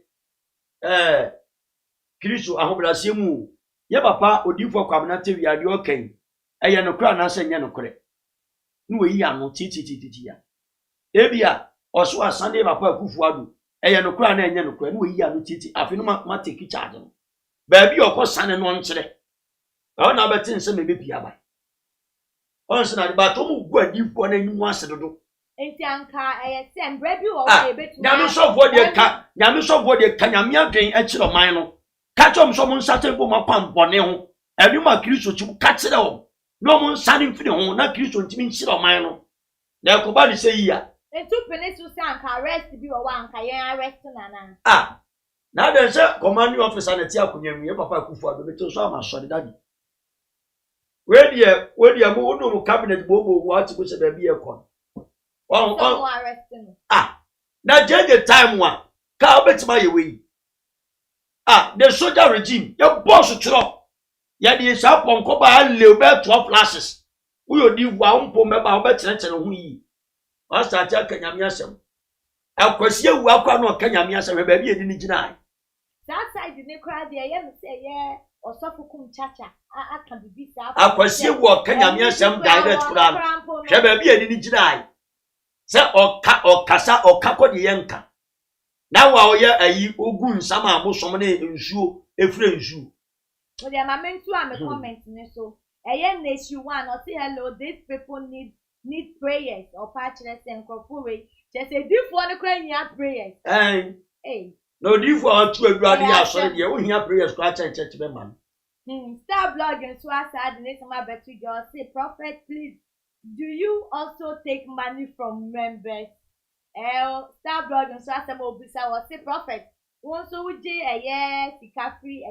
Kristo ahobrase mu ye papa odifo kwabna te wiade okan eye no kra na say nya no kre no we yi ano titi ya ebia oso asande papa akufu adu eye no kra na enye no kra no we yi ano titi afi no ma take charge no ba bi okosane no nkire ba na betin se me bepia ba onse na ba to mu gu adifo na nyimu ase dodo enti anka eye se mbra bi wo we betu nyame sofo de ka nyame adwen a kire man no ka chom so mu nsate bo ma pam bone ho adwuma Kristo chi ka kire ho no mun sani mfiri ho na Kristo ntimi nhyira oman no na ekoba de sey ya entu penesu say anka arrest bi o wa anka yen arrest na na de say commanding officer na ti akonyanwie papa akufu ado beto so ama so de dadi we dia mo wono mu cabinet bobo wo ati ko se ba bi e kon on arrest no na change time wa ka obetima ye we the soldier regime your boss chiro ya di sha ponko ba le be 12 flashes uyo di wa umpo meba obetenetene ho yi o start akanyame asem akwasi ewu akwa no akanyame asem ba bi edi ni gina that side the crowd there you say yeah or suffer kum chacha aka bibi sa akwasi wo kanyame asem direct kura hwe ba bi ani ginai se okasa okakode yenka na wa oye ayi ogu nsam amosom ne nsuo efre nsuo o dey ma mentu am comment ne so nation one or say hello these people need prayers or patchless and crofure just say this one kra prayers hey no difu antu adurade ya so de wo hia prayers kwa church be man Star blogging so aside the next my better just say prophet please do you also take money from members Star blogging so aside obisa was say prophet won so we je sika free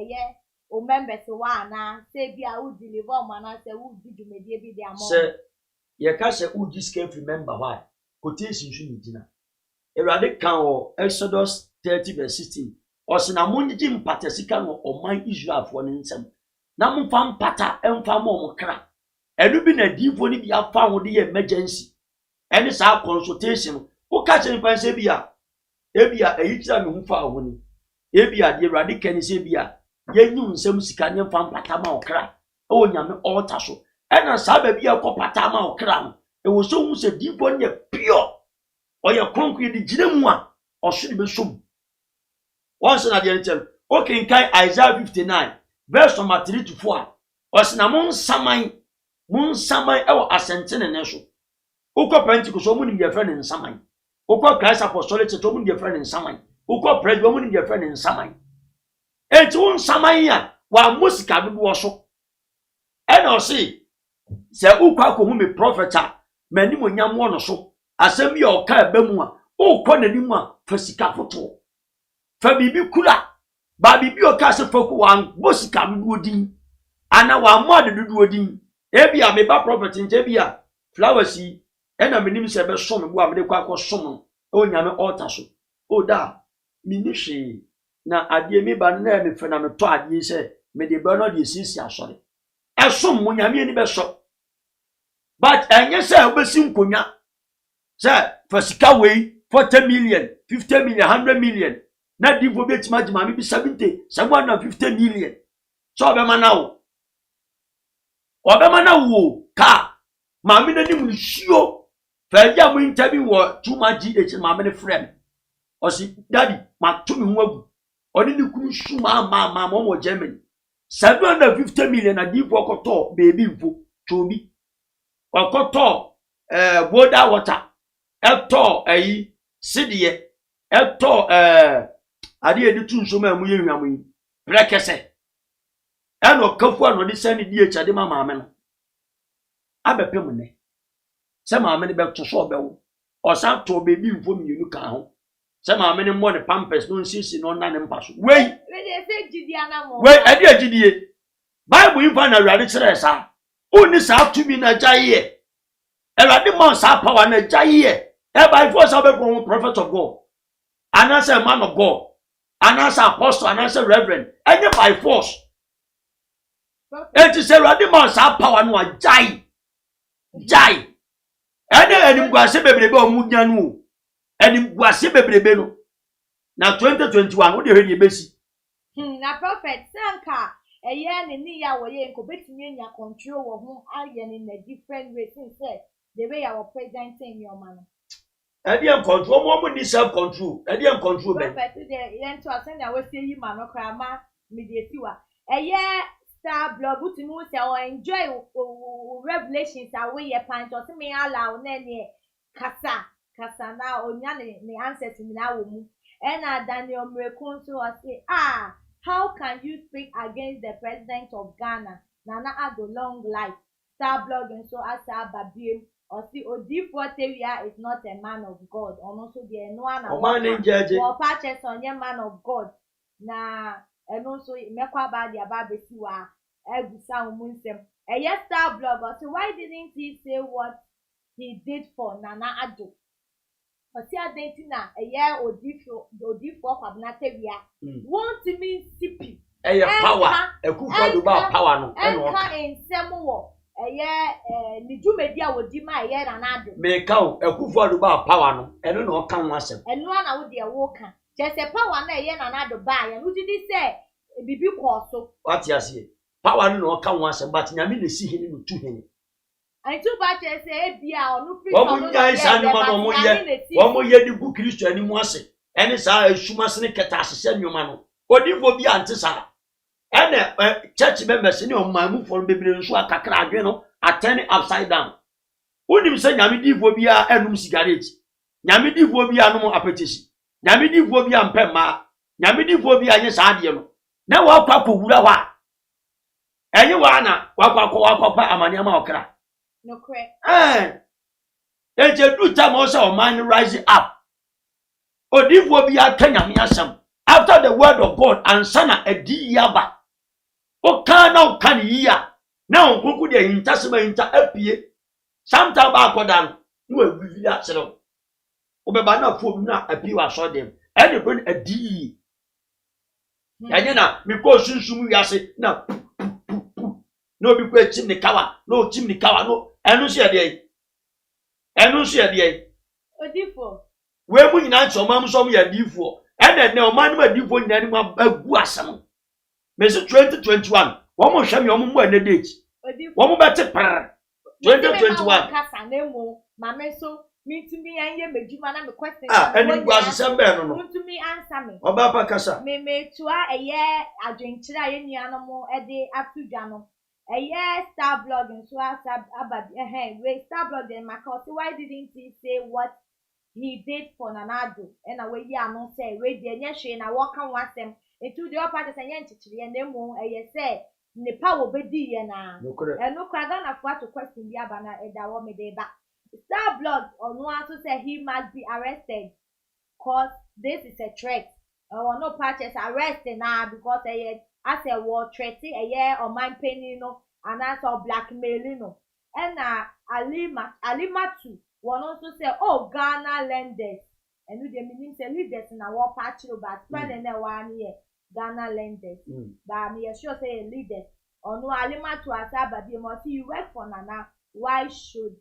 o members one na say bia wo deliver man na say wo di jumedie bi dey amount say ye ka say wo just can't remember why quotation should be dina erade kan o Exodus 30:16 osina munji mpata sika no oman Israel fo ne nsam na mfa mpata emfa mo kra enu bi na difo ni bi afa ho de emergency eni sa consultation wo ka che nfa se bia ebia ehitira me hu fa ho ni ebia de erade kan se bia yenyu nsam sika ne mfa mpata ma okra o nyame altar so ena sa ba bia ko pata ma okra no e wo so hu se difo ne pure oye konkre de gire mu a osuri be som once na the tell okay kai Isaiah 59 verse number 3 to 4 osina mun saman e wo asentene ne so ukọ Pentecost o mun ye friend in saman ukọ Christ Apostolic Church o mun ye friend in saman ukọ Praise o mun ye friend in saman enti un saman ya wa musika do wo so e na o se ukọ akohu me prophet a mani mo nyam wo no so asem ye o ka ba mu a ukọ nani mu a fasika foto fa bibi kula ba bibi o ka se foku wan bosika do din ana wa mod do din ebia me ba prophet nje bia flowers yi ena menim se be so me bo amde kwa akosom no o nyame altar so o da mi ni hwe na ade mi ba na me fe na me to ade se me de ba no de sisi asore esom mo nyame ni be so but enye se obesi nkonya se fasika wei 40 million 50 million 100 million na divo betima jima mi bi 70 750 million so be mana wo ka ma mi na nim ni hio fa ya mu interview wo tuma GH ma me ne friend o si daddy ma to mi ho agu oni ni kunu shuma ma mo Germany 750 million na divo okoto baby mfo chobi okoto border water eto ayi sidie eto ade edi tu nso ma mu ye hwamu yi brekese eno kafu ano de sani die chade ma me no abepem ne se ma me ne be to so bewo o san to baby mfo mienu kan ho se ma me ne mo ne pampers no nsisi no na ne mpaso wei dey say jidie na mo wei ade agidie bible infa na awade kire sa oni sa tumi na jaye awade man sa power na jaye e by force be from prophet of God and as a man of God and as an apostle and as a reverend any by force it is a radical sa power no jai any gwase bebrebe o munya no any gwase bebrebe no na 2021 wo de hwe de besi na prophet sanka eye ne ni ya wo ye nko betimi anya control wo ho aye ne na different way since the way our presenting your man Edian control mo ni self control edian control be prophet de yen to asen na we say yi ma no kra ma me de siwa eye Star blog utimi wo say o enjoy revelations away ye pan to se me allow na ne kasa na onya ne answers ni na wo mu and Daniel Mrekun so say how can you speak against the president of Ghana Nana Addo long life Star blogging so asa babiem or see Odifuoteria is not a man of God or also the no one or patches on your man of God na and also mekwa ba dia ba besiwa egusa umunsem Star blogger so why didn't he say what he did for Nana Addo Osi adentina Odifo kwabnateria want me sipi power ekufuado ba power no enka ensem wo ni dwumedi a wodi ma Nana Addo me ka ekufuado ba power no eno na oka ho asem eno na wo de wo ka Chese power na ye na do ba ye no didi say bibi ko so. What you say? Power no ka won asem but nyame na si hene no tu hene. Antu ba chese e bia onu free Wo mo nyan sa ne ma no mo ye di bu Kristo ani mu ase. Ene sa asuma se ne keta asese nwoma no. Odifo bi ante sa. Ene church members ni o mamu for bebre nso akakra adwe no attend upside down. Unim se nyame difo bi a enum cigarette. Nyame difo bi a no apetisi. Nyame difo bi a mpema. Nyame difo bi a nye sa ade no. Na wa kwa ko wura wa. Enye wa na wa pa amane ma okra. No correct. Eje do time also o man rise up. Odifo bi a kanyame asam. After the word of God and sana edi yaba. O kana o kan yiya. Na on kuku de intasema inta apie. Sometime ba akoda no wa vivi asero. Obeba na fo bi na apie wa so dem. Ene bro edi. Yanye na me ko sunsumu wiase na no bi ko chim ni kawa no chim ni kawa no enu so ye de Odifo we mu nyina ncho mam so mu ye difo ene ne o man ma difo nyina ni ma agu asam me se 2021 wo mo hwe me o mo ane date Odifo wo mo bete per 2021 kasa na emu mame so mitumi anye medjuma na me question eni gwa December no mitumi answer me oba pa kasa me tua eye adwenkyira ye nuanom e de atudwa no eye star blog nso asab ababi we star blog dem maka so why didn't he say what he did for Nanado and we yi anu say we de nye hwe na wo kan wasem etu de opa de senye nchichire na emu eye say ne pa wo bedi ye na eno kraga na fo to question bi aba na eda wo me de ba star blog onu aso say he must be arrested cause this is a threat no purchase arrest na because as a war threat o man penny no and as a blackmailing no and alimatu one also say oh Ghana lenders and we dey meaning say leaders na war patch but spend na one year Ghana lenders but me sure say leaders or no alimatu asaba be must you work for Nana why should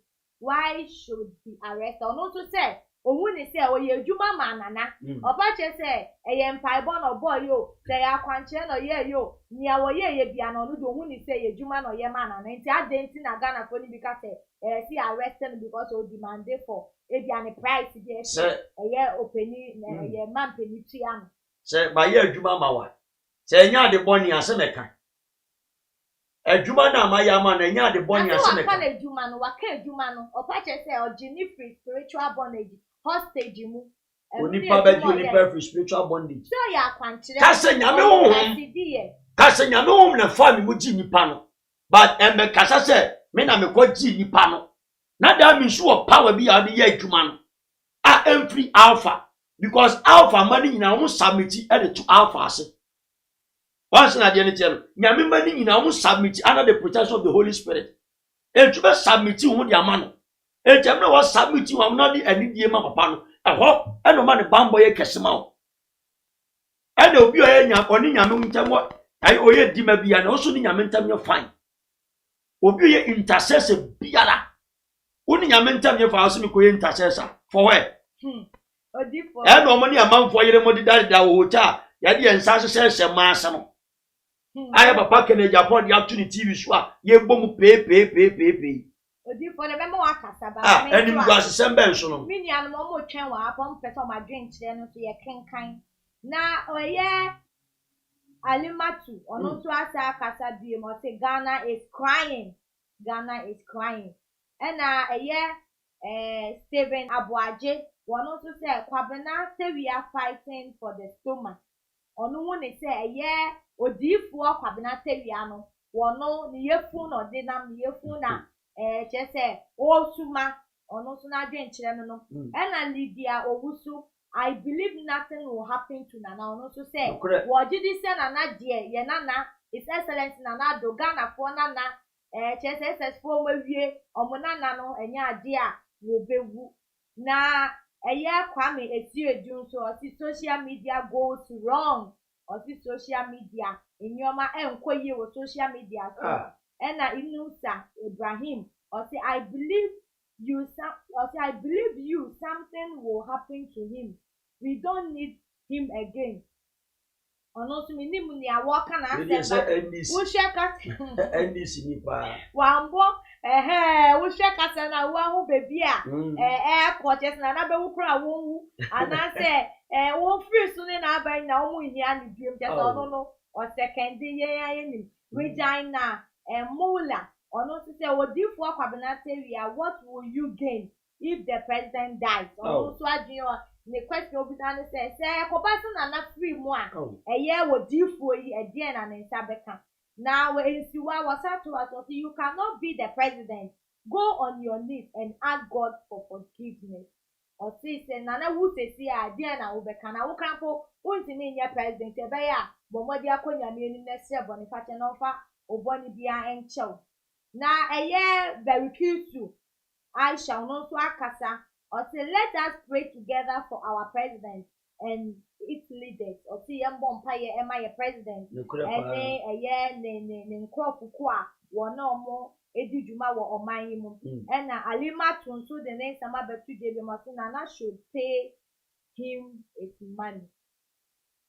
be arrested or no to say ohun ni say oye adwuma ma Nana oba che say eye mpaibo no boy yo say akwanche no ye yo nia wo ye bia no do ohun ni say adwuma no ye ma Nana nti adenti na Ghana for ni because see arrested because o demand for e bia ne price dey say eye openi eye man peni tia no say ba ye adwuma ma wa say nya de boni ase meka adwuma na ma ya ma na nya de boni ase meka na adwuma no waka adwuma no opa che say ogini free spiritual bondage hostage mu onipa ba ju onipa free spiritual bondage so ya kwanchere ka se nyame wo na fa mi mu ji nipa no but embe kasa se me na me ko ji nipa no na da mi so power bi ya de ye adwuma no free alpha because alpha mani nyina wo submit e de to alpha ase once na de anything nyame mani nyina wo submit under the protection of the Holy Spirit e tube submit wo de amano e jam na wo submit wo na de anidie ma papa no ho e no ma ne bambo ye kesema wo e na obi o ye nya oni nyame ntam wo ai o ye di ma bia na wo so ni nyame ntam ye fine obi ye intercessor biara woni nyame ntam ye fa wo so mi ko ye intercessor for where odifo e no mo ni amanfo yere mo di da wo cha ya de ensa se ma ase no aye papa kene Japan ya to ni TV so a ye bom pe odifo le memo akasa ba eni mu gwa December so no mini anu mo twen wa apom peso ma drink kire no so ye kenkan na oye alimatu ono to asa akasa bi mo say Ghana is crying ena Stephen Abuaje one also say Kwabena say we are fighting for the stomach ono woni say odifuo Kwabena say we ano wono ni yefu no de nam ni yefu na che say osuma ono so na dwen kire no ena Lydia Owusu I believe nothing will happen to Nana ono so say wojidi say Nana die ye Nana His Excellency Nana do Ghana for Nana che say successful mawie omonana no enya ade a wo bewu na Kwame Etiedu so on social media goes wrong on social media inyoma enkoye wo social media so na Inusa Ibrahim or say I believe you something will happen to him we don't need him again. Ono so minim ni awoka na NDC wo hwe ka NDC ni pa wambo wo hwe ka na wo ahu bebi a coaches na be wo kura wo wu ana se wo free so ne na aban na wo mu hia ni biem je so no o second ye ni Regina Mola ono so say wo difo akwabenate wi what will you gain if the president dies? Ono so adwin the question obi na say kobaso na free mu a eye wo difo yi ede na ne nsa beka na we nsiwa wasato aso you cannot be the president. Go on your knees and ask God for forgiveness. Or say nana wu say ade na wo beka na wo krampo untimi nya president e be ya bomodi akonya me ni na se boni fa na ofa oboni bia enchew na eye very cute. I shall not akasa or say let us pray together for our president and its leaders or see yambon paye ema ye president ene eye ne nkrofuku a wona omo edidwuma wo oman yi mu ena alima tunso the next sama betu de be masina na should pay him his money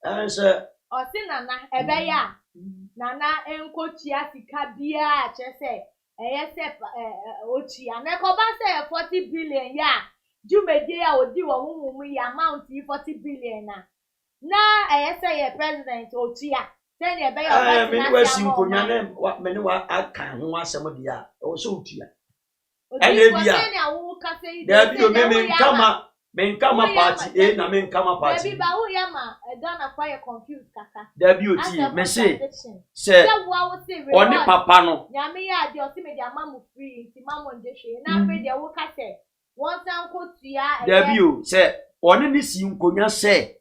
answer or say nana ebe ya nana enkochia sika bia a chese eye ochi anekoba say 40 billion ya jumede ya odi wo mumu ya amount 40 billion na eye say president ochi a say ne be ya me ni wasi nkonya ne me ni wa aka ho asem de ya o so ochi a ele bia da bi o me nkama party na me nkama party da bi ba wo ya ma dona kwa ye confused kaka da bi oti me say oni papa no nyame ya de o si me de amamu free nti mamo nje hwe na afre de wo ka say won san ko tua da bi o say oni ni si nkonya say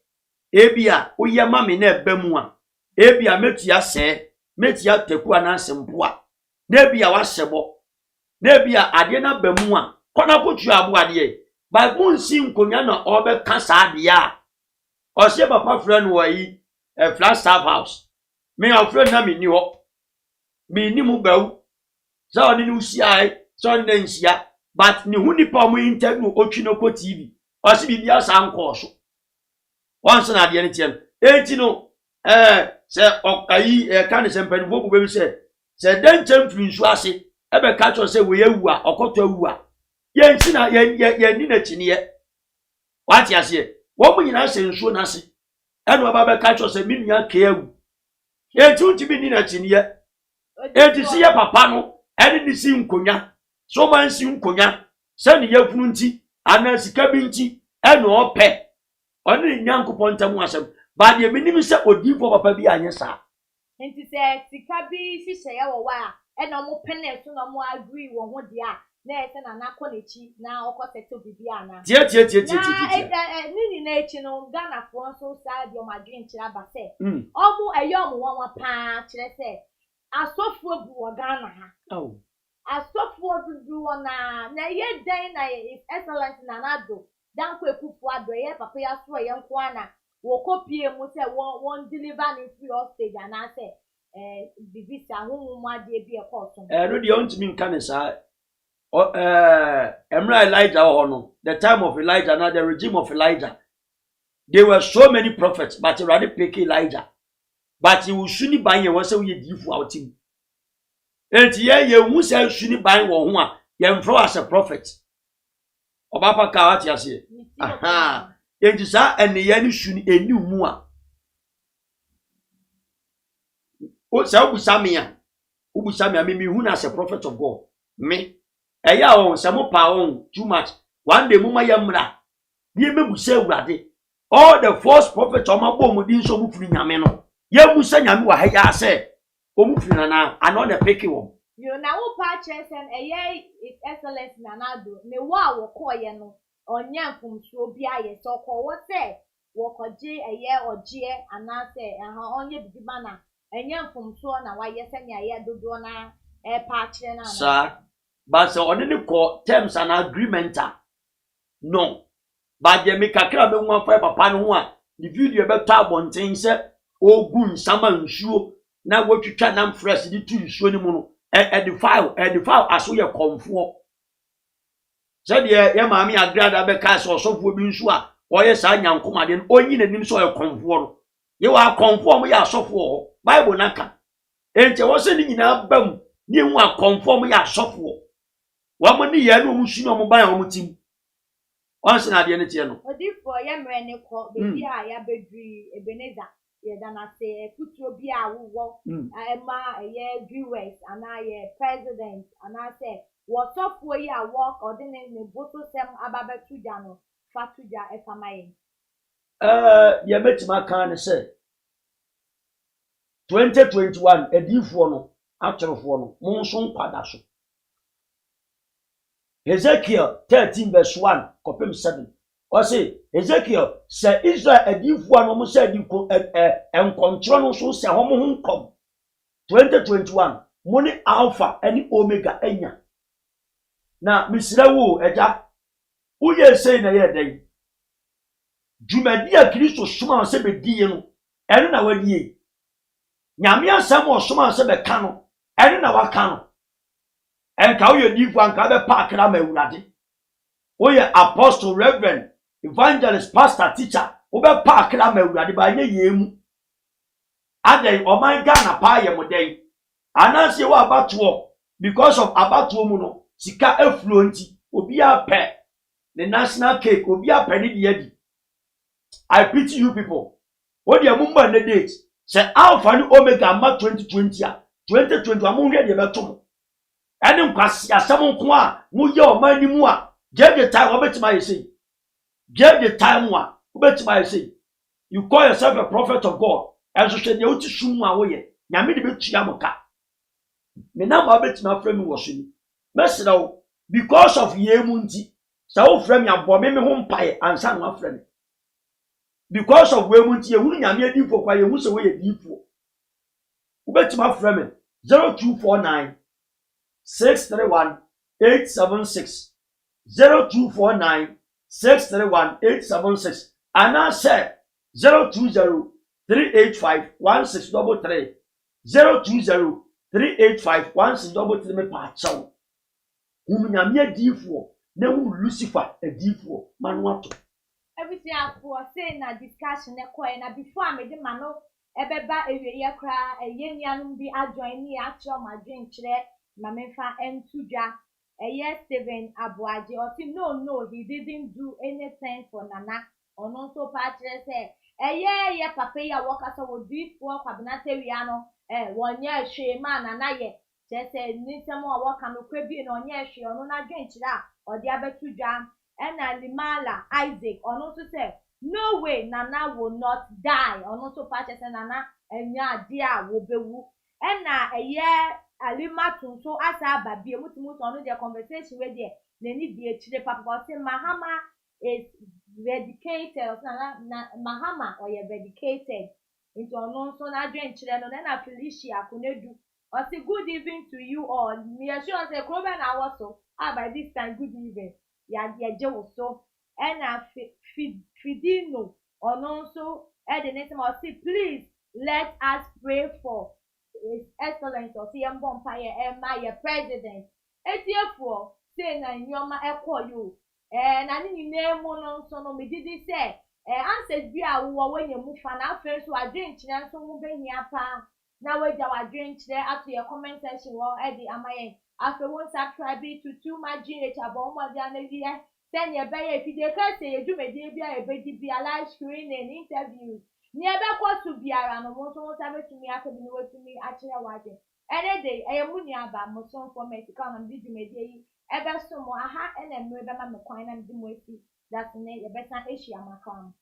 ebia wo ye ma me na eba mu a ebia metua say metia teku anansempo a na ebia wa hyebo na ebia ade na ba mu a kona ko tua abo ade ba gun si nkonya na obe ka sa ade a o se papa friend wo yi flat staff house me your friend na me ni ho me ni mu bawu so oni ni usi ai so oni na nsia but ni hu nipa mu interview otwi no ko TV o se bibia sa nko so once na ade ni tiem enti no se okayi ka ne se mpanifo bu be se den champion nsu ase ebe ka cho se we yawu a okoto awu a ye nti na ye ni na chini ye wati ase wo mu nyina se nsu na ase eno aba be ka cho se mi nua ka awu ye nti unti bi ni na chini ye enti si ye papa no ene ni si nkonya so man si nkonya se ni ye funu nti ana sika bi nti eno ope oni nyankopon tamu asem ba de minim se odifo papa bi anye sa nti se sika bi hihye ya wo wa ena mo pene so na mo agree wo ho dia na ese na nakonechi na okoseto bibia na tie nini na echi no Ghana for so side your madrin chira ba se omu eyo mo wa pa chire se asofo bu wo Ghana ha asofo du na ye den na is excellent na nado dan ko ekufu ado ye papa ya so ye nko ana wo kopie mu se won deliver ni free hostage ana se bibisa hu mu ade bi e koso no de ontimi nka ne sa Emra Elijah no the time of Elijah now the regime of Elijah there were so many prophets but already pick Elijah but he will shuni ban ye won say we difu outim enti ye hu say shuni ban wo ho a ye mfro as a prophet obapa ka wati ase aha enti sa ene ye ni shuni eni mu a o say ubusamia me hu na as a prophet of God me eya o samo pa on too much one day muma yamra bi emebusa awurade all the false prophets o magbo mu din so mu firi nyame no ye busa nyame wa ha ya se o mu firi na ano na peke wo yo na wo pa chesen eye is excellent na nado ne wa wo koye no onya mfumso bi aye so ko wo se wo koje eye oje anase onye bibiba na enya mfumso na wa ye se nya ye dodo na pa chire na sa but so on any terms and agreement no but je me kakra be nwa fa papa no ho a the video be to abonten se ogun sama nsuo na wotwitwa nam fresh di tu nsuo ni mu no the file aso ye komfo se de ye maami agrada be ka so sofuo bi nsuo a ɔyɛ saa nyankomade no ɔnyi n'anim sɛ ɔyɛ kɔnfoɔ no yɛwɔ akɔnfoɔ mo yɛ asɔfoɔ hɔ bible naka enti wɔ sɛ ne nyinaa ba mu ne ehu akɔnfoɔ mo yɛ asɔfoɔ wɔn ne yɛn no mu su no mo ban a wɔn tim wɔn sɛ na adeɛ ne teɛ no odifoɔ yɛ mmerɛ ne kɔ beebi a yɛabɛduri ebeneza yɛda na sɛ kutuo bi a wowɔ ɛma ɛyɛ viewers anaa yɛ president anaa sɛ wɔsɔfoɔ yi a ɔde ne boto sɛm aba bɛto gya no fa to gya ɛfa ma yɛn. deɛ mɛtumi aka ne sɛ 2021 adiifoɔ no atwerɛfoɔ no mo nso nkwada so Ezekiel 13 verse 1 kɔpem 7 ɔse Ezekiel sɛ Israel adiifoɔ no mo sɛ adiko nkɔnkyerɛ no nso sɛ hɔ mo ho nkɔm 2021 mo ne alpha ɛne omega anya na misira wo agya woyɛ sei na yɛ dɛn dwumadi a Kristo soma sɛ bɛdie no ɛno na wadie nyame asɛm wɔ soma sɛ bɛka no ɛno na waka no ɛnka woyɛ diifoɔ anka bɛpa akra ma Awurade woyɛ apostle reverend evangelist pastor teacher wobɛpa akra ma Awurade ba nyɛ yɛ mu adɛn ɔman Ghana paa yɛ mo dɛn anansi wɔ abatoɔ because of abatoɔ mu no sika afuro nti obi apɛ the national cake obi apɛ ne deɛ di I pity you people what the mumba ne date say alpha ni omega ma 2020 a 2020 amu hwe de beto ɛne nkwasi asɛm nko a mu yɛ ɔman ni mu a give the time obetima yɛ say give the time a obetima yɛ say you call yourself a prophet of God and so hwɛ de uti sum a wo yɛ nyame de betua moka me na ma obetima frɛ mi wɔ so ni mesrɛ because of yemu nti sɛ wo frɛ mi abɔ me ho mpae ansa no afrɛ me because of wemu nti ehunu nyame adifo kwa yehu sɛ wo yɛ difo obetima frɛ me 0249 631 876 0249 631 876 ana say 020 385 1633 020 385 1633 me pa chawo nyame adifo na hu Lucifer adifo manuato everything for say na discussion e ko na before me de mano ebeba ewiye kra eyenuanum bi adjoin ni actual madwen kire na mefa entudwa Stephen Abuaje or say no he didn't do anything for Nana or no so patche say ye papa ya wokasa wo difo kwabinate wiano 1 year hwe ma Nana ye say nisem a woka no kwa bi na onye hwe ono na dwen kire a odi abetudwa ena Limala Isaac ono so say no way Nana will not die ono so patche say Nana enya ade a wo bewu ena Alima tunso asa babie mutumu so no the conversation we there nani die chire papa say Mahama is dedicated na Mahama or you dedicated into ono so na dwen chire no na Felicia Konedu or say good evening to you all me sure say kroba na waso by this time good evening ya je so ena Fidino ono so the next time say please let us pray for His Excellency or see Empire my president. Etiefo say na nyoma ekọ you. Na ni name no so no me did say answers bi a wo when you move na afa so adwen kire so mu behia pa na waja wadwen kire ato your comment section wo e di amayen afa won subscribe to too much GH abo mo dia na wi send ye be ye fide ka say edumede bi a ebedi bi live screen and interviews ni ebe kwasu biara no mo so sabe tumi akabi no watumi akire waje ene dey mu ni aba mo so for medical na di dwumedie yi ebe so mo aha ene mre be ma me kwan na di mo esi that ne ye beta ehia makam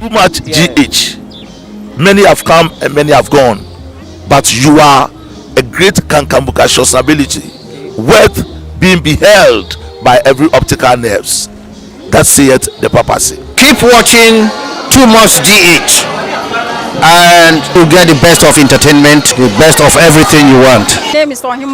Too much GH. Many have come and many have gone, but you are a great kankamukashos ability worth being beheld by every optical nerves. That saith the papacy. Keep watching Too Much DH, and you get the best of entertainment, the best of everything you want. My name is Ohima.